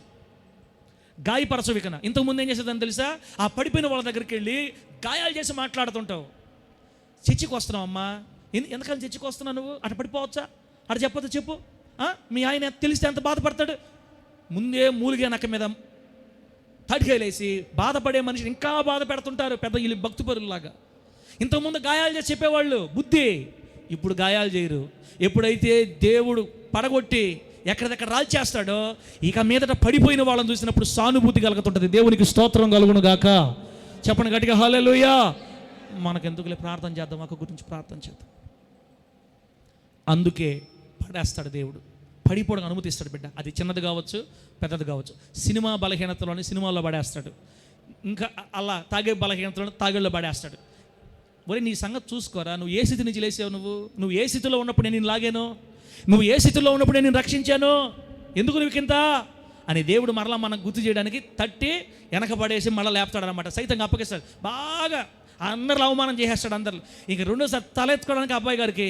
ఇక ఇంతకుముందు ఏం చేసేదని తెలుసా? ఆ పడిపోయిన వాళ్ళ దగ్గరికి వెళ్ళి గాయాలు చేసి మాట్లాడుతుంటావు. చర్చికి వస్తున్నావు అమ్మా, ఎంతకాలం చర్చికి వస్తున్నావు నువ్వు? అటు పడిపోవచ్చా? అటు చెప్పొద్దు, చెప్పు. మీ ఆయన తెలిస్తే ఎంత బాధపడతాడు? ముందే మూలిగే నక్క మీద తడికేలేసి బాధపడే మనిషిని ఇంకా బాధ పెడుతుంటారు పెద్ద వీళ్ళు భక్తి పరుల్లాగా. ఇంతకుముందు గాయాలు చేసి చెప్పేవాళ్ళు బుద్ధి, ఇప్పుడు గాయాలు చేయరు. ఎప్పుడైతే దేవుడు పడగొట్టి ఎక్కడిదెక్కడ రాల్చేస్తాడో ఇక మీదట పడిపోయిన వాళ్ళని చూసినప్పుడు సానుభూతి కలుగుతుంటుంది. దేవునికి స్తోత్రం కలుగును గాక. చెప్పండి గట్టిగా హల్లెలూయా. మనకెందుకులే, ప్రార్థన చేద్దాం, ఒక గురించి ప్రార్థన చేద్దాం. అందుకే పడేస్తాడు దేవుడు, పడిపోవడానికి అనుమతిస్తాడు. బిడ్డ అది చిన్నది కావచ్చు, పెద్దది కావచ్చు. సినిమా బలహీనతలోని సినిమాల్లో పడేస్తాడు. ఇంకా అలా తాగే బలహీనతలోని తాగేళ్ళు పడేస్తాడు. మరి నీ సంగతి చూసుకోరా. నువ్వు ఏ స్థితి నుంచి లేసావు? నువ్వు ఏ స్థితిలో ఉన్నప్పుడు నేను లాగాను? నువ్వు ఏ స్థితిలో ఉన్నప్పుడు నేను రక్షించాను? ఎందుకు నువ్వు కింద అని దేవుడు మరలా మనకు గుర్తు చేయడానికి తట్టి వెనక పడేసి మళ్ళీ లేపుతాడు అనమాట. సైతంగా అప్పగిస్తాడు, బాగా అందరిలో అవమానం చేసేస్తాడు. అందరిలో ఇంక రెండోసారి తలెత్తుకోవడానికి అబ్బాయి గారికి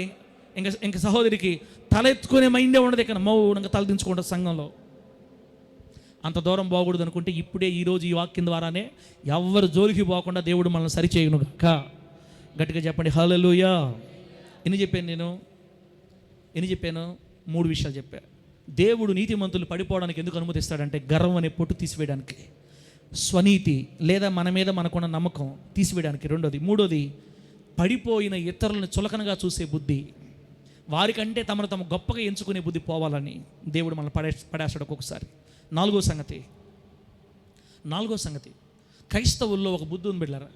ఇంకా సహోదరికి తలెత్తుకునే మైండే ఉండదు. ఇక్కడ మౌనంగా తలదించుకుంటారు సంఘంలో. అంత దూరం పోకూడదు అనుకుంటే ఇప్పుడే ఈరోజు ఈ వాక్యం ద్వారానే ఎవరు జోలికి పోకుండా దేవుడు మనల్ని సరిచేయను గాక. గట్టిగా చెప్పండి హల్లెలూయా. ఎన్ని చెప్పాను? 3 విషయాలు చెప్పా. దేవుడు నీతిమంతులు పడిపోవడానికి ఎందుకు అనుమతిస్తాడంటే గర్వం అనే పొట్టు తీసివేయడానికి, స్వనీతి లేదా మన మీద మనకున్న నమ్మకం తీసివేయడానికి. మూడోది పడిపోయిన ఇతరులను చులకనగా చూసే బుద్ధి, వారికంటే తమను తమ గొప్పగా ఎంచుకునే బుద్ధి పోవాలని దేవుడు మనల్ని పడేస్తాడు ఒక్కొక్కసారి. నాలుగో సంగతి క్రైస్తవుల్లో ఒక బుద్ధి ఉంది బిడ్డలారా.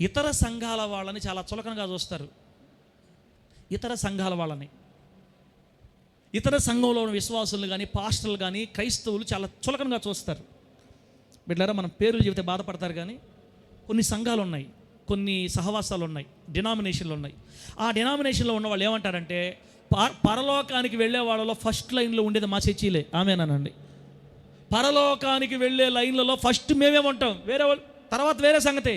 ఇతర సంఘాల వాళ్ళని చాలా చులకనగా చూస్తారు. ఇతర సంఘంలో ఉన్న విశ్వాసులు కానీ పాస్టర్లు కానీ క్రైస్తవులు చాలా చులకనగా చూస్తారు. బిడ్డలారా, మనం పేర్లు చెబితే బాధపడతారు కానీ కొన్ని సంఘాలు ఉన్నాయి, కొన్ని సహవాసాలు ఉన్నాయి, డినామినేషన్లు ఉన్నాయి. ఆ డినామినేషన్లో ఉన్న వాళ్ళు ఏమంటారంటే పరలోకానికి వెళ్ళే వాళ్ళలో ఫస్ట్ లైన్లో ఉండేది మా చర్చీలే. ఆమేనండి. పరలోకానికి వెళ్ళే లైన్లలో ఫస్ట్ మేమేమంటాం, వేరే వాళ్ళు తర్వాత వేరే సంగతి.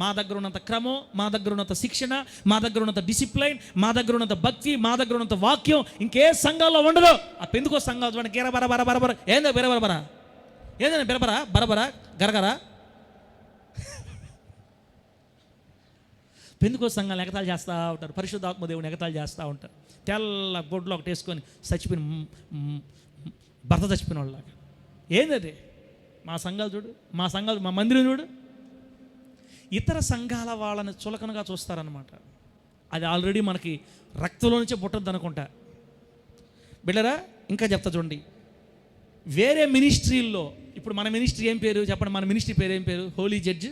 మా దగ్గర ఉన్నంత క్రమం, మా దగ్గర ఉన్నంత శిక్షణ, మా దగ్గర ఉన్నంత డిసిప్లైన్, మా దగ్గర ఉన్నంత భక్తి, మా దగ్గర ఉన్నంత వాక్యం ఇంకే సంఘాల్లో ఉండదు. ఆ పెందుకో సంఘాలు చూడండి, కేర బరబర ఏందో బెరబరబరా, ఏందని బరబరా గరగరా. పెందుకో సంఘాలు ఎగతాలు చేస్తూ ఉంటారు, పరిశుద్ధాత్మ దేవుని ఎగతాలు చేస్తూ ఉంటారు. తెల్ల బొడ్లో ఒకటి వేసుకొని భర్త చచ్చిపోయిన వాళ్ళలాగా. ఏందది? మా సంఘాలు చూడు, మా మందిరం చూడు. ఇతర సంఘాల వాళ్ళని చులకనగా చూస్తారనమాట. అది ఆల్రెడీ మనకి రక్తంలో నుంచే పుట్టద్దు అనుకుంటా. బిడ్డరా, ఇంకా చెప్తా చూడండి. వేరే మినిస్ట్రీల్లో, ఇప్పుడు మన మినిస్ట్రీ ఏం పేరు చెప్పండి? మన మినిస్ట్రీ పేరు ఏం పేరు? Holy judge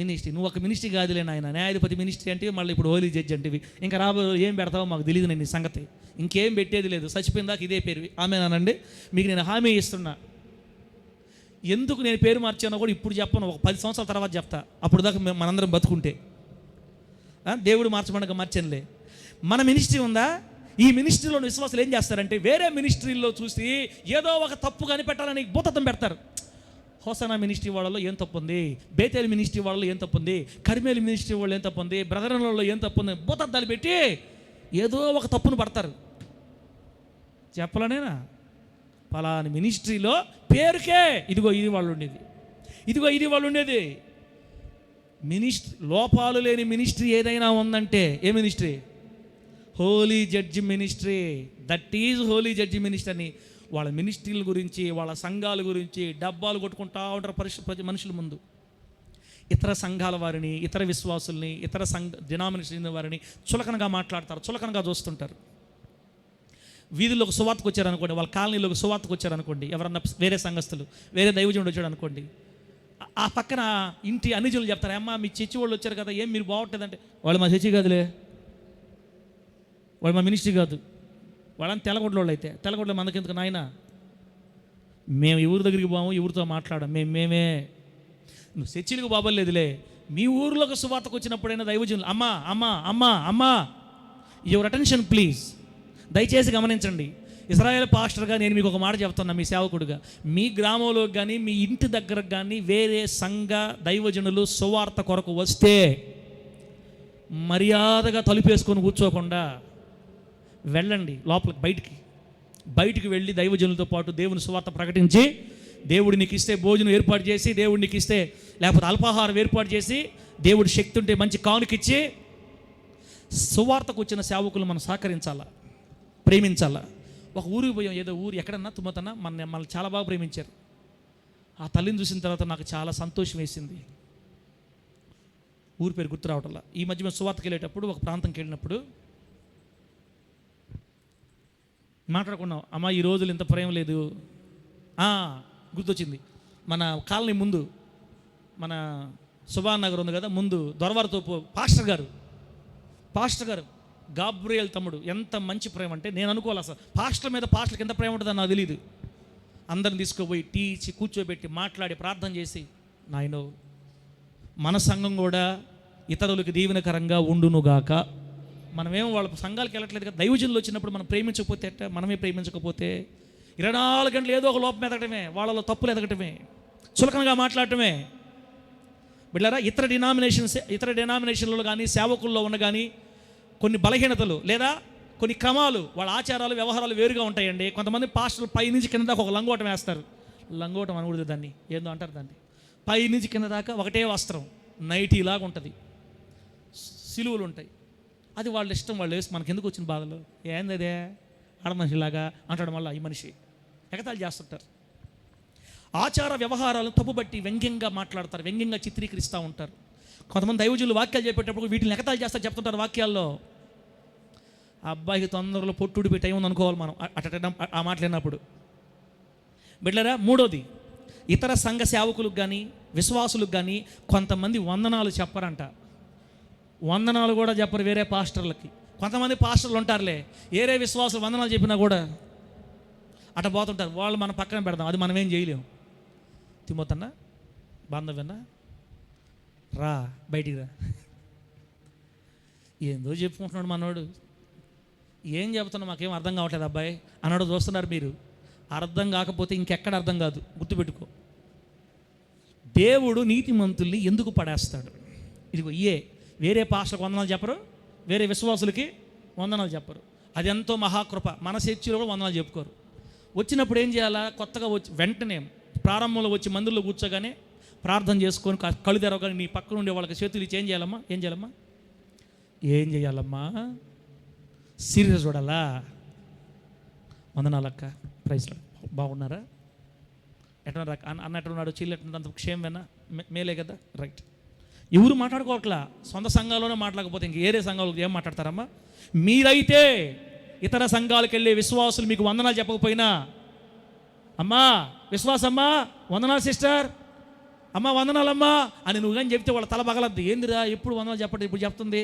ministry. నువ్వు ఒక మినిస్ట్రీ కాదులే నాయన, న్యాయాధిపతి మినిస్ట్రీ అంటే మళ్ళీ ఇప్పుడు హోలీ జడ్జ్ అంటే ఇంకా రాబోయే ఏం పెడతావో మాకు తెలియదు. నేను ఈ సంగతి ఇంకేం పెట్టేది లేదు, చచ్చిపోయిన దాకా ఇదే పేరు. ఆమేనానండి. మీకు నేను హామీ ఇస్తున్నా. ఎందుకు నేను పేరు మార్చానో కూడా ఇప్పుడు చెప్పను, ఒక 10 సంవత్సరాల తర్వాత చెప్తా. అప్పుడు దాకా మనందరం బతుకుంటే దేవుడు మార్చమనగా మార్చనులే. మన మినిస్ట్రీ ఉందా? ఈ మినిస్ట్రీలో విశ్వాసులు ఏం చేస్తారంటే వేరే మినిస్ట్రీల్లో చూసి ఏదో ఒక తప్పు కనిపెట్టాలని భూతత్వం పెడతారు. హోసనా మినిస్ట్రీ వాళ్ళలో ఏం తప్పు ఉంది, బేతేల్ మినిస్ట్రీ వాళ్ళలో ఏం తప్పు ఉంది, కర్మేల్ మినిస్ట్రీ వాళ్ళు ఏం తప్పు ఉంది, బ్రదర్లలో ఏం తప్పు ఉంది, భూతద్దాలు పెట్టి ఏదో ఒక తప్పును పడతారు. చెప్పలనేనా? పలాని మినిస్ట్రీలో పేరుకే ఇదిగో ఇది వాళ్ళు ఉండేది, ఇదిగో ఇది వాళ్ళు ఉండేది. మినిస్ట్రీ లోపాలు లేని మినిస్ట్రీ ఏదైనా ఉందంటే ఏ ministry? Holy judge ministry. That is holy judge ministry అని వాళ్ళ మినిస్ట్రీల గురించి, వాళ్ళ సంఘాల గురించి డబ్బాలు కొట్టుకుంటా ఉంటారు మనుషుల ముందు. ఇతర సంఘాల వారిని, ఇతర విశ్వాసుల్ని, ఇతర డినామినేషన్ వారిని చులకనగా మాట్లాడతారు, చులకనగా చూస్తుంటారు. వీధుల్లోకి సువార్తకు వచ్చారనుకోండి, వాళ్ళ కాలనీలోకి సువార్తకు వచ్చారనుకోండి, ఎవరన్నా వేరే సంఘస్థులు, వేరే దైవజనుడు వచ్చాడు అనుకోండి, ఆ పక్కన ఇంటి అన్ని జనులు చెప్తారు, అమ్మ మీ చర్చి వాళ్ళు వచ్చారు కదా, ఏం మీరు బాగుంటుందంటే, వాళ్ళు మా చర్చి కాదులే, వాళ్ళు మా మినిస్ట్రీ కాదు, వాళ్ళని తెల్లగొడ్ల వాళ్ళు అయితే తెల్లగొడ్ల మనకెందుకు నాయన, మేము ఎవరి దగ్గరికి పోము, ఎవరితో మాట్లాడాం, మేమే. నువ్వు చర్చిలకు బాబలేదులే, మీ ఊరిలోకి సువార్తకు వచ్చినప్పుడైనా దైవజనులు అమ్మా అమ్మా అమ్మా అమ్మా యువర్ అటెన్షన్ ప్లీజ్, దయచేసి గమనించండి. ఇశ్రాయేల్ పాస్టర్గా నేను మీకు ఒక మాట చెప్తున్నా, మీ సేవకుడుగా, మీ గ్రామంలో కానీ మీ ఇంటి దగ్గరకు కానీ వేరే సంఘ దైవజనులు సువార్త కొరకు వస్తే మర్యాదగా తలుపేసుకొని కూర్చోకుండా వెళ్ళండి లోపలికి, బయటికి వెళ్ళి దైవజనులతో పాటు దేవుని సువార్త ప్రకటించి, దేవుడు నీకు ఇస్తే భోజనం ఏర్పాటు చేసి, దేవుడు నీకు ఇస్తే లేకపోతే అల్పాహారం ఏర్పాటు చేసి, దేవుడి శక్తి ఉంటే మంచి కానుకిచ్చి, సువార్తకు వచ్చిన సేవకులు మనం సహకరించాలా, ప్రేమించాలా. ఒక ఊరికి పోయాం, ఏదో ఊరు ఎక్కడన్నా తుమ్మతన్నా, మనల్ని చాలా బాగా ప్రేమించారు. ఆ తల్లిని చూసిన తర్వాత నాకు చాలా సంతోషం వేసింది. ఊరి పేరు గుర్తు రావటంలా. ఈ మధ్య మేము సువార్తకి వెళ్ళేటప్పుడు ఒక ప్రాంతంకి వెళ్ళినప్పుడు మాట్లాడుకున్నాం, అమ్మ ఈ రోజులు ఇంత ప్రేమ లేదు. గుర్తొచ్చింది, మన కాలనీ ముందు మన సుభాన్ నగర్ ఉంది కదా, ముందు దొరవారితోపు పాస్టర్ గారు గాబ్రియల్ తమ్ముడు, ఎంత మంచి ప్రేమ అంటే నేను అనుకోవాలి. అసలు పాస్టర్కి ఎంత ప్రేమ ఉంటుందని నాకు తెలియదు. అందరిని తీసుకుపోయి టీచి కూర్చోబెట్టి మాట్లాడి ప్రార్థన చేసి, నాయనో మన సంఘం కూడా ఇతరులకు దీవెనకరంగా ఉండునుగాక. మనమేమో వాళ్ళ సంఘాలకు వెళ్ళట్లేదు కదా, దైవజనులు వచ్చినప్పుడు మనం ప్రేమించకపోతే మనమే ప్రేమించకపోతే 24 గంటలు ఏదో ఒక లోపం ఎదగటమే, వాళ్ళలో తప్పులు ఎదగటమే, చులకనగా మాట్లాడటమే. బిడ్డలారా, ఇతర డినామినేషన్లలో కానీ సేవకుల్లో ఉన్న కానీ కొన్ని బలహీనతలు లేదా కొన్ని క్రమాలు, వాళ్ళ ఆచారాలు వ్యవహారాలు వేరుగా ఉంటాయండి. కొంతమంది పాస్టర్లు పై నుంచి కింద దాకా ఒక లంగోటం వేస్తారు. లంగోటం అనకూడదు దాన్ని, ఏందో అంటారు దాన్ని. పై నుంచి కింద దాకా ఒకటే వస్త్రం, నైటీలాగా ఉంటుంది, సిలువలు ఉంటాయి. అది వాళ్ళ ఇష్టం, వాళ్ళు వేసి మనకెందుకు వచ్చిన బాధలు, ఏంది అదే ఆడమనిషిలాగా అంటాడు. మళ్ళీ ఈ మనిషి ఎగతాళి చేస్తుంటారు. ఆచార వ్యవహారాలను తప్పుబట్టి వ్యంగ్యంగా మాట్లాడతారు, వ్యంగ్యంగా చిత్రీకరిస్తూ ఉంటారు. కొంతమంది దైవజనులు వాక్యాలు చెప్పేటప్పుడు వీటిని ఎగతాళి చేస్తారు, చెప్తుంటారు వాక్యాల్లో. ఆ అబ్బాయికి తొందరలో పొట్టుడిపే టైం ఉంది అనుకోవాలి మనం ఆ మాట్లాడినప్పుడు. బిడ్డలారా, మూడోది, ఇతర సంఘ సేవకులకు కానీ విశ్వాసులకు కానీ కొంతమంది వందనాలు చెప్పరంట. వందనాలు కూడా చెప్పరు వేరే పాస్టర్లకి. కొంతమంది పాస్టర్లు ఉంటారులే, వేరే విశ్వాసులు వందనాలు చెప్పినా కూడా అట్ట పోతుంటారు. వాళ్ళు మన పక్కన పెడదాం, అది మనమేం చేయలేము. తిమ్మోతన్నా, బాంధవ్యన్నా, రా బయటికి రా, ఏందో చెప్పుకుంటున్నాడు మనోడు, ఏం చెబుతున్నా మాకేం అర్థం కావట్లేదు అబ్బాయి అన్నాడు. చూస్తున్నారు మీరు. అర్థం కాకపోతే ఇంకెక్కడ అర్థం కాదు, గుర్తుపెట్టుకో. దేవుడు నీతిమంతుల్ని ఎందుకు పడేస్తాడు? ఇదిగో వేరే పాస్టర్లకు వందనాలు చెప్పరు, వేరే విశ్వాసులకి వందనాలు చెప్పరు. అది ఎంతో మహాకృప. మన చర్చిలో కూడా వందనాలు చెప్పుకోరు. వచ్చినప్పుడు ఏం చేయాలా? కొత్తగా వచ్చి వెంటనే ప్రారంభంలో వచ్చి మందిరంలో కూర్చోగానే ప్రార్థన చేసుకొని కళ్ళు తెరవగానే నీ పక్కన ఉండే వాళ్ళకి చేతులు ఇచ్చి ఏం చేయాలమ్మా సీరియస్ చూడాలా? వందనాలక్క, ప్రైజ్ బాగున్నారా, ఎట్లా అన్న ఎట్లున్నాడు, చిల్లు ఎట్లున్నంత క్షేమేనా, మేలే కదా, రైట్. ఎవరు మాట్లాడుకోవట్లా, సొంత సంఘాల్లోనే మాట్లాడకపోతే ఇంక ఏరే సంఘాలకు ఏం మాట్లాడతారమ్మా? మీరైతే ఇతర సంఘాలకు వెళ్ళే విశ్వాసులు మీకు వందనాలు చెప్పకపోయినా, అమ్మా విశ్వాసమ్మా వందనాలు సిస్టర్, అమ్మ వందనాలమ్మా అని నువ్వు కానీ చెప్తే వాళ్ళ తల పగలద్దు. ఏందిరా ఎప్పుడు వందనాలు చెప్పండి, ఇప్పుడు చెప్తుంది,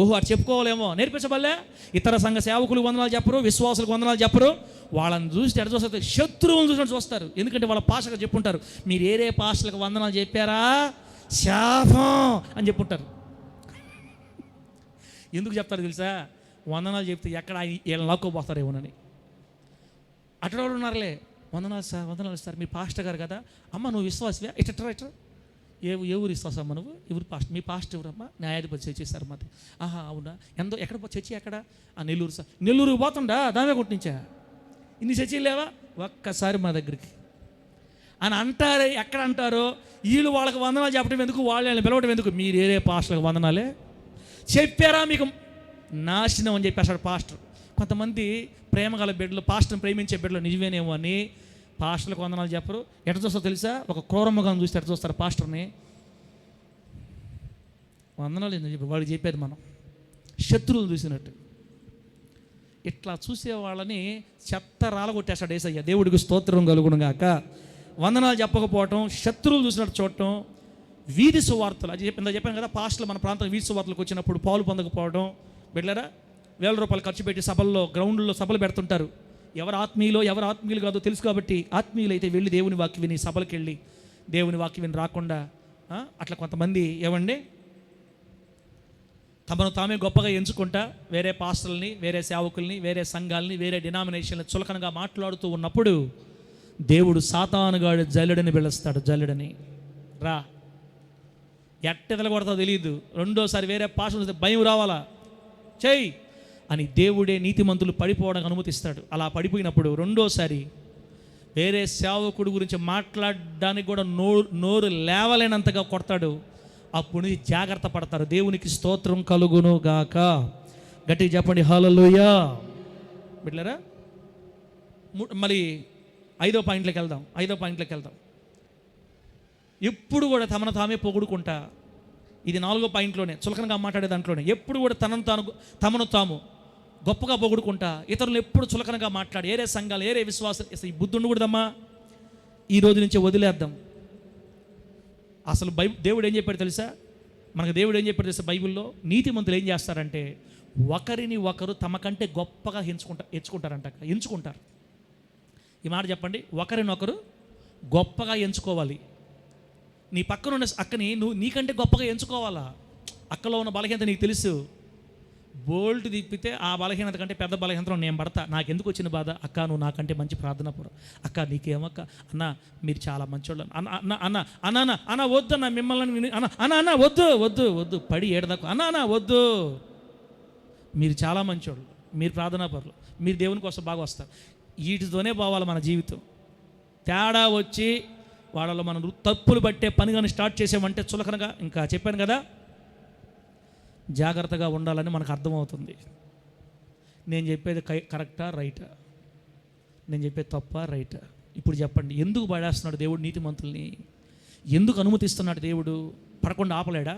ఓహో అది చెప్పుకోవాలేమో, నేర్పించబల్లే. ఇతర సంఘ సేవకులకు వందనాలు చెప్పరు, విశ్వాసులకు వందనాలు చెప్పరు. వాళ్ళని చూసి ఎడ చూస్తే శత్రువులను చూసినట్టు చూస్తారు. ఎందుకంటే వాళ్ళ పాస్టర్గా చెప్పుంటారు, మీరు ఏరే పాస్టర్లకు వందనాలు చెప్పారా శాపం అని చెప్పుంటారు. ఎందుకు చెప్తారు తెలుసా? వందనాలు చెప్తే ఎక్కడ వీళ్ళని లాక్కోపోతారేమోనని. అటు వాళ్ళు ఉన్నారులే, వందనాలు సార్ మీరు పాస్టర్ గారు కదా. అమ్మ నువ్వు విశ్వాసవే, ఇట్రా ఏ ఊరు విశ్వాసమ్మ నువ్వు? ఎవరు పాస్టర్? మీ పాస్టర్ ఎవరమ్మా? న్యాయాధిపతి చర్చి సార్ మాది. ఆహా అవునా, ఎక్కడ చర్చి ఎక్కడ? నెల్లూరు సార్. నెల్లూరుకి పోతుండా దామే కొట్టించా, ఇన్ని చర్చీలు లేవా? ఒక్కసారి మా దగ్గరికి అని అంటారు. ఎక్కడ అంటారో వీళ్ళు వాళ్ళకి వందనాలు చెప్పడం ఎందుకు, వాళ్ళని పిలవడం ఎందుకు? మీరు ఏరే పాస్టర్లకు వందనాలే చెప్పారా మీకు నాశనం అని చెప్పేస్తాడు పాస్టర్. కొంతమంది ప్రేమ గల బిడ్డలు, పాస్టర్ని ప్రేమించే బిడ్డలు నిజమేనేమో అని పాస్టర్లకు వందనాలు చెప్పరు. ఎట్లా చూస్తారో తెలుసా? ఒక క్రూరమ్మగా చూస్తే ఎట్లా చూస్తారు పాస్టర్ని? వందనాలు ఎందుకు చెప్పి వాడికి చెప్పేది మనం శత్రువులు చూసినట్టు. ఇట్లా చూసే వాళ్ళని చెత్త రాలగొట్టేస్తాడు యేసయ్య. దేవుడికి స్తోత్రం కలుగును గాక. వందనాలు చెప్పకపోవటం, శత్రువులు చూసినట్టు చూడటం, వీధి సువార్తలు అది చెప్పాను కదా. పాస్టర్లు మన ప్రాంతం వీధి సువార్తలకు వచ్చినప్పుడు పాలు పొందకపోవడం. బిడ్డలారా, ₹1000 ఖర్చు పెట్టి సభల్లో, గ్రౌండ్లో సభలు పెడుతుంటారు. ఎవరు ఆత్మీయులు కాదో తెలుసు కాబట్టి ఆత్మీయులు అయితే వెళ్ళి దేవుని వాక్యం విని, సభలకు వెళ్ళి దేవుని వాక్యం విని రాకుండా అట్లా కొంతమంది ఏమండి తమను తామే గొప్పగా ఎంచుకుంటా వేరే పాస్టర్లని, వేరే సేవకుల్ని, వేరే సంఘాలని, వేరే డినామినేషన్లు చులకనగా మాట్లాడుతూ ఉన్నప్పుడు దేవుడు సాతానుగాడు జల్లెడని పిలుస్తాడు. జల్లెడని రా, ఎట్టెదల కొడతావు తెలియదు. రెండోసారి వేరే పాస్టర్ భయం రావాలా, చెయ్యి అని దేవుడే నీతిమంతులు పడిపోవడానికి అనుమతిస్తాడు. అలా పడిపోయినప్పుడు రెండోసారి వేరే సేవకుడు గురించి మాట్లాడడానికి కూడా నోరు లేవలేనంతగా కొడతాడు. అప్పుడు జాగ్రత్త పడతారు. దేవునికి స్తోత్రం కలుగును గాక. గట్టిగా చెప్పండి హల్లెలూయా. బిడ్డలారా, మళ్ళీ 5వ పాయింట్లోకి వెళ్దాం. ఎప్పుడు కూడా తమను తామే పొగుడుకుంటా, ఇది 4వ పాయింట్లోనే చులకనగా మాట్లాడే దాంట్లోనే, ఎప్పుడు కూడా తమను తాము గొప్పగా పొగుడుకుంటా, ఇతరులు ఎప్పుడు చులకనగా మాట్లాడి, ఏరే సంఘాలు, ఏరే విశ్వాసం, ఈ బుద్ధి ఉండకూడదమ్మా. ఈ రోజు నుంచి వదిలేద్దాం. అసలు దేవుడు ఏం చెప్పాడు తెలుసా? మనకు దేవుడు ఏం చెప్పాడు తెలుసా? బైబిల్లో నీతిమంతులు ఏం చేస్తారంటే ఒకరిని ఒకరు తమ కంటే గొప్పగా ఎంచుకుంటారు. ఈ మాట చెప్పండి, ఒకరినొకరు గొప్పగా ఎంచుకోవాలి. నీ పక్కన ఉన్న అక్కని నువ్వు నీకంటే గొప్పగా ఎంచుకోవాలా. అక్కలో ఉన్న బలహీనత నీకు తెలుసు. బోల్ట్ తిప్పితే ఆ బలహీనత కంటే పెద్ద బలహీనతలో నేను పడతా. నాకు ఎందుకు వచ్చిన బాధ? అక్క నువ్వు నాకంటే మంచి ప్రార్థన పూర్వ. అక్క నీకేమక్క? అన్న మీరు చాలా మంచోళ్ళు. అన్న వద్దు అన్న మిమ్మల్ని అన్న వద్దు పడి ఏడదాకు అన్న వద్దు. మీరు చాలా మంచోళ్ళు, మీరు ప్రార్థనా పరులు, మీరు దేవుని కోసం బాగా వస్తారు. వీటితోనే పోవాలి మన జీవితం. తేడా వచ్చి వాళ్ళలో మనం తప్పులు పట్టే పని కానీ స్టార్ట్ చేసామంటే చులకనగా, ఇంకా చెప్పాను కదా, జాగ్రత్తగా ఉండాలని మనకు అర్థమవుతుంది. నేను చెప్పేది కరెక్టా రైటా? నేను చెప్పేది తప్ప రైటా? ఇప్పుడు చెప్పండి, ఎందుకు పడేస్తున్నాడు దేవుడు నీతిమంతుల్ని? ఎందుకు అనుమతిస్తున్నాడు దేవుడు? పడకుండా ఆపలేడా?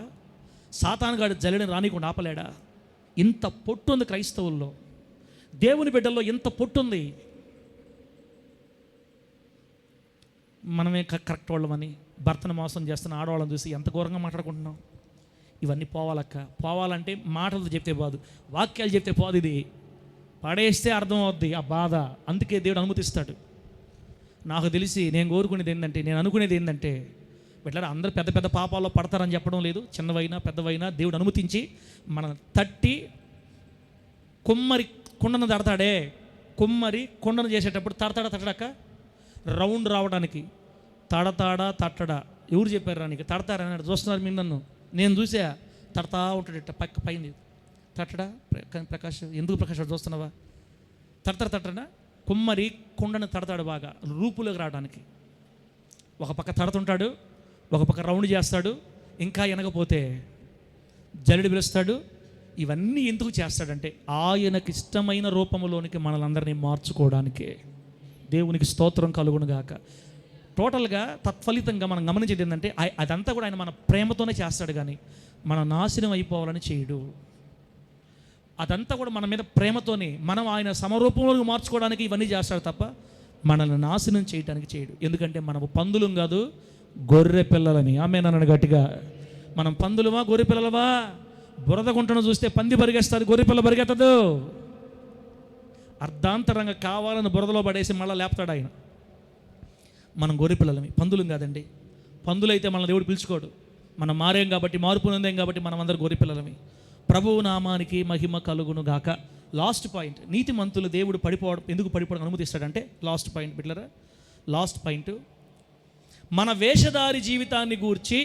సాతానుగాడు జల్లెడని రానికుండా ఆపలేడా? ఇంత పొట్టు ఉంది క్రైస్తవుల్లో, దేవుని బిడ్డల్లో ఇంత పొట్టు ఉంది. మనమే కరెక్ట్ వాళ్ళమని భర్తను మోసం చేస్తున్న ఆడవాళ్ళని చూసి ఎంత ఘోరంగా మాట్లాడుకుంటున్నాం. ఇవన్నీ పోవాలంటే మాటలు చెప్తే పోదు, వాక్యాలు చెప్తే పోదు. ఇది పడేస్తే అర్థం అవుద్ది ఆ బాధ. అందుకే దేవుడు అనుమతిస్తాడు. నాకు తెలిసి నేను కోరుకునేది ఏంటంటే, నేను అనుకునేది ఏంటంటే, బిడ్డలారా, అందరూ పెద్ద పెద్ద పాపాల్లో పడతారని చెప్పడం లేదు. చిన్నవైనా పెద్దవైనా దేవుడు అనుమతించి మన తట్టి కుమ్మరి కుండను తడతాడే, కుమ్మరి కుండను చేసేటప్పుడు తట్టడాక రౌండ్ రావడానికి తట్టడా ఎవరు చెప్పారు నీకు? తడతారని చూస్తున్నారు మీరు నన్ను, నేను చూసా. తడతా ఉంటాడు ఇట్ట పైన తట్టడా. ప్రకాష్ ఎందుకు ప్రకాష్ చూస్తున్నావా? తట్టడా కుమ్మరి కుండను తడతాడు బాగా రూపులోకి రావడానికి. ఒక పక్క తడుతుంటాడు, ఒక పక్క రౌండ్ చేస్తాడు, ఇంకా వెనకపోతే జల్లెడ పిలుస్తాడు. ఇవన్నీ ఎందుకు చేస్తాడంటే ఆయనకి ఇష్టమైన రూపంలోనికి మనలందరినీ మార్చుకోవడానికే. దేవునికి స్తోత్రం కలుగును గాక. టోటల్గా తత్ఫలితంగా మనం గమనించేది ఏంటంటే అదంతా కూడా ఆయన మన ప్రేమతోనే చేస్తాడు, కానీ మన నాశనం అయిపోవాలని చేయడు. అదంతా కూడా మన మీద ప్రేమతోనే, మనం ఆయన సమరూపంలోకి మార్చుకోవడానికి ఇవన్నీ చేస్తాడు తప్ప మనల్ని నాశనం చేయడానికి చేయడు. ఎందుకంటే మనము పందులం కాదు, గొర్రె పిల్లలని. ఆమేనన్న గట్టిగా. మనం పందులమా గొర్రె పిల్లలమా? బురద గుంటను చూస్తే పంది పరిగెస్తుంది, గొర్రె పిల్ల పరిగెత్తదు. అర్ధాంతరంగా కావాలని బురదలో పడేసి మళ్ళీ లేపుతాడు ఆయన. మనం గొర్రె పిల్లలమి, పందులం కాదండి. పందులైతే మన దేవుడు పిలుచుకోడు. మనం మారేం కాబట్టి, మార్పు నొందేం కాబట్టి మనం అందరూ గొర్రె పిల్లలమి. ప్రభువు నామానికి మహిమ కలుగును గాక. లాస్ట్ పాయింట్, నీతిమంతులు దేవుడు ఎందుకు పడిపోవడం అనుమతిస్తాడంటే, లాస్ట్ పాయింట్ బిడ్డలారా, లాస్ట్ పాయింట్, మన వేషధారి జీవితాన్ని గూర్చి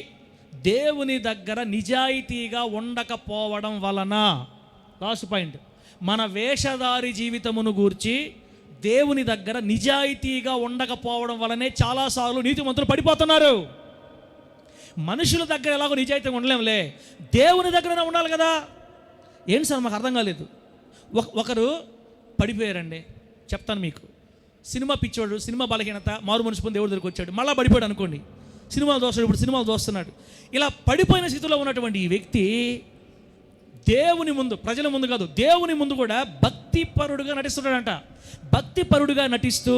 దేవుని దగ్గర నిజాయితీగా ఉండకపోవడం వలన, లాస్ట్ పాయింట్, మన వేషధారి జీవితమును గూర్చి దేవుని దగ్గర నిజాయితీగా ఉండకపోవడం వలనే చాలాసార్లు నీతిమంతులు పడిపోతున్నారు. మనుషుల దగ్గర ఎలాగో నిజాయితీగా ఉండలేములే, దేవుని దగ్గర ఉండాలి కదా. ఏంటి సార్ మాకు అర్థం కాలేదు. ఒకరు పడిపోయారండి, చెప్తాను మీకు. సినిమా పిచ్చోడు, సినిమా బలహీనత, మారు మనసు పొంది దేవుడి దగ్గరికి వచ్చాడు, మళ్ళీ పడిపోయాడు అనుకోండి. సినిమాలు చూస్తాడు, ఇప్పుడు సినిమాలు చూస్తున్నాడు. ఇలా పడిపోయిన స్థితిలో ఉన్నటువంటి ఈ వ్యక్తి దేవుని ముందు, ప్రజల ముందు కాదు, దేవుని ముందు కూడా భక్తిపరుడుగా నటిస్తున్నాడంట. భక్తిపరుడుగా నటిస్తూ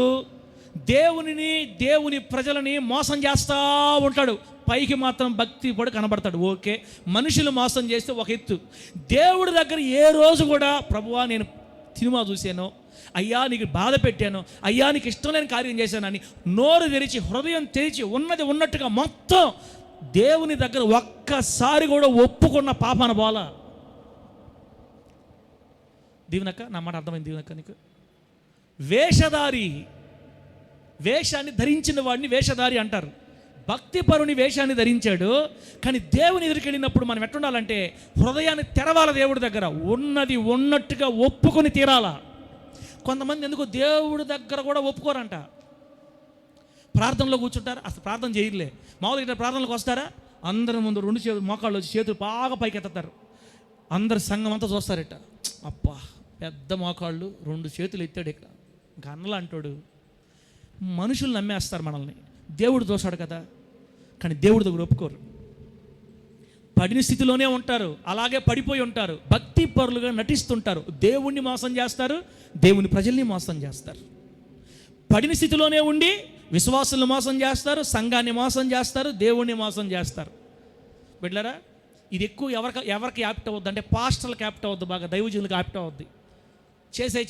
దేవుని ప్రజలని మోసం చేస్తూ ఉంటాడు. పైకి మాత్రం భక్తిపడు కనబడతాడు, ఓకే. మనుషులు మోసం చేస్తే ఒక ఎత్తు. దేవుడి దగ్గర ఏ రోజు కూడా ప్రభువా నేను సినిమా చూశాను, అయ్యా నీకు బాధ పెట్టాను, అయ్యా నీకు ఇష్టం లేని కార్యం చేశానని నోరు తెరిచి, హృదయం తెరిచి, ఉన్నది ఉన్నట్టుగా మొత్తం దేవుని దగ్గర ఒక్కసారి కూడా ఒప్పుకున్న పాపాన బోల. దీవెనక్క, నా మాట అర్థమైంది దీవెనక్క నీకు? వేషధారి, వేషాన్ని ధరించిన వాడిని వేషధారి అంటారు. భక్తిపరుని వేషాన్ని ధరించాడు, కానీ దేవుని ఎదురుకి వెళ్ళినప్పుడు మనం ఎట్టుండాలంటే హృదయాన్ని తెరవాల. దేవుడి దగ్గర ఉన్నది ఉన్నట్టుగా ఒప్పుకొని తీరాలా. కొంతమంది ఎందుకు దేవుడి దగ్గర కూడా ఒప్పుకోరంట. ప్రార్థనలో కూర్చుంటారు, అసలు ప్రార్థన చేయలే. మామూలుగా ఇట్లా ప్రార్థనలకు వస్తారా, అందరి ముందు 2 మోకాళ్ళు వచ్చి చేతులు బాగా పైకి ఎత్తుతారు. అందరు సంఘం అంతా చూస్తారట, అబ్బా పెద్ద మోకాళ్ళు 2 చేతులు ఎత్తాడు, ఇక్కడ గన్నలు అంటాడు. మనుషులు నమ్మేస్తారు మనల్ని, దేవుడు చూశాడు కదా. కానీ దేవుడి దగ్గర ఒప్పుకోరు, పడిన స్థితిలోనే ఉంటారు, అలాగే పడిపోయి ఉంటారు. భక్తి పరులుగా నటిస్తుంటారు, దేవుణ్ణి మోసం చేస్తారు, దేవుని ప్రజల్ని మోసం చేస్తారు. పడిన స్థితిలోనే ఉండి విశ్వాసులను మోసం చేస్తారు, సంఘాన్ని మోసం చేస్తారు, దేవుణ్ణి మోసం చేస్తారు. బిడ్డలారా, ఇది ఎక్కువ ఎవరికి యాప్ట్ అవుద్ది అంటే పాస్టర్లకు యాప్ట్ అవుద్ది, బాగా దైవజనులకు యాప్ట్ అవుద్ది.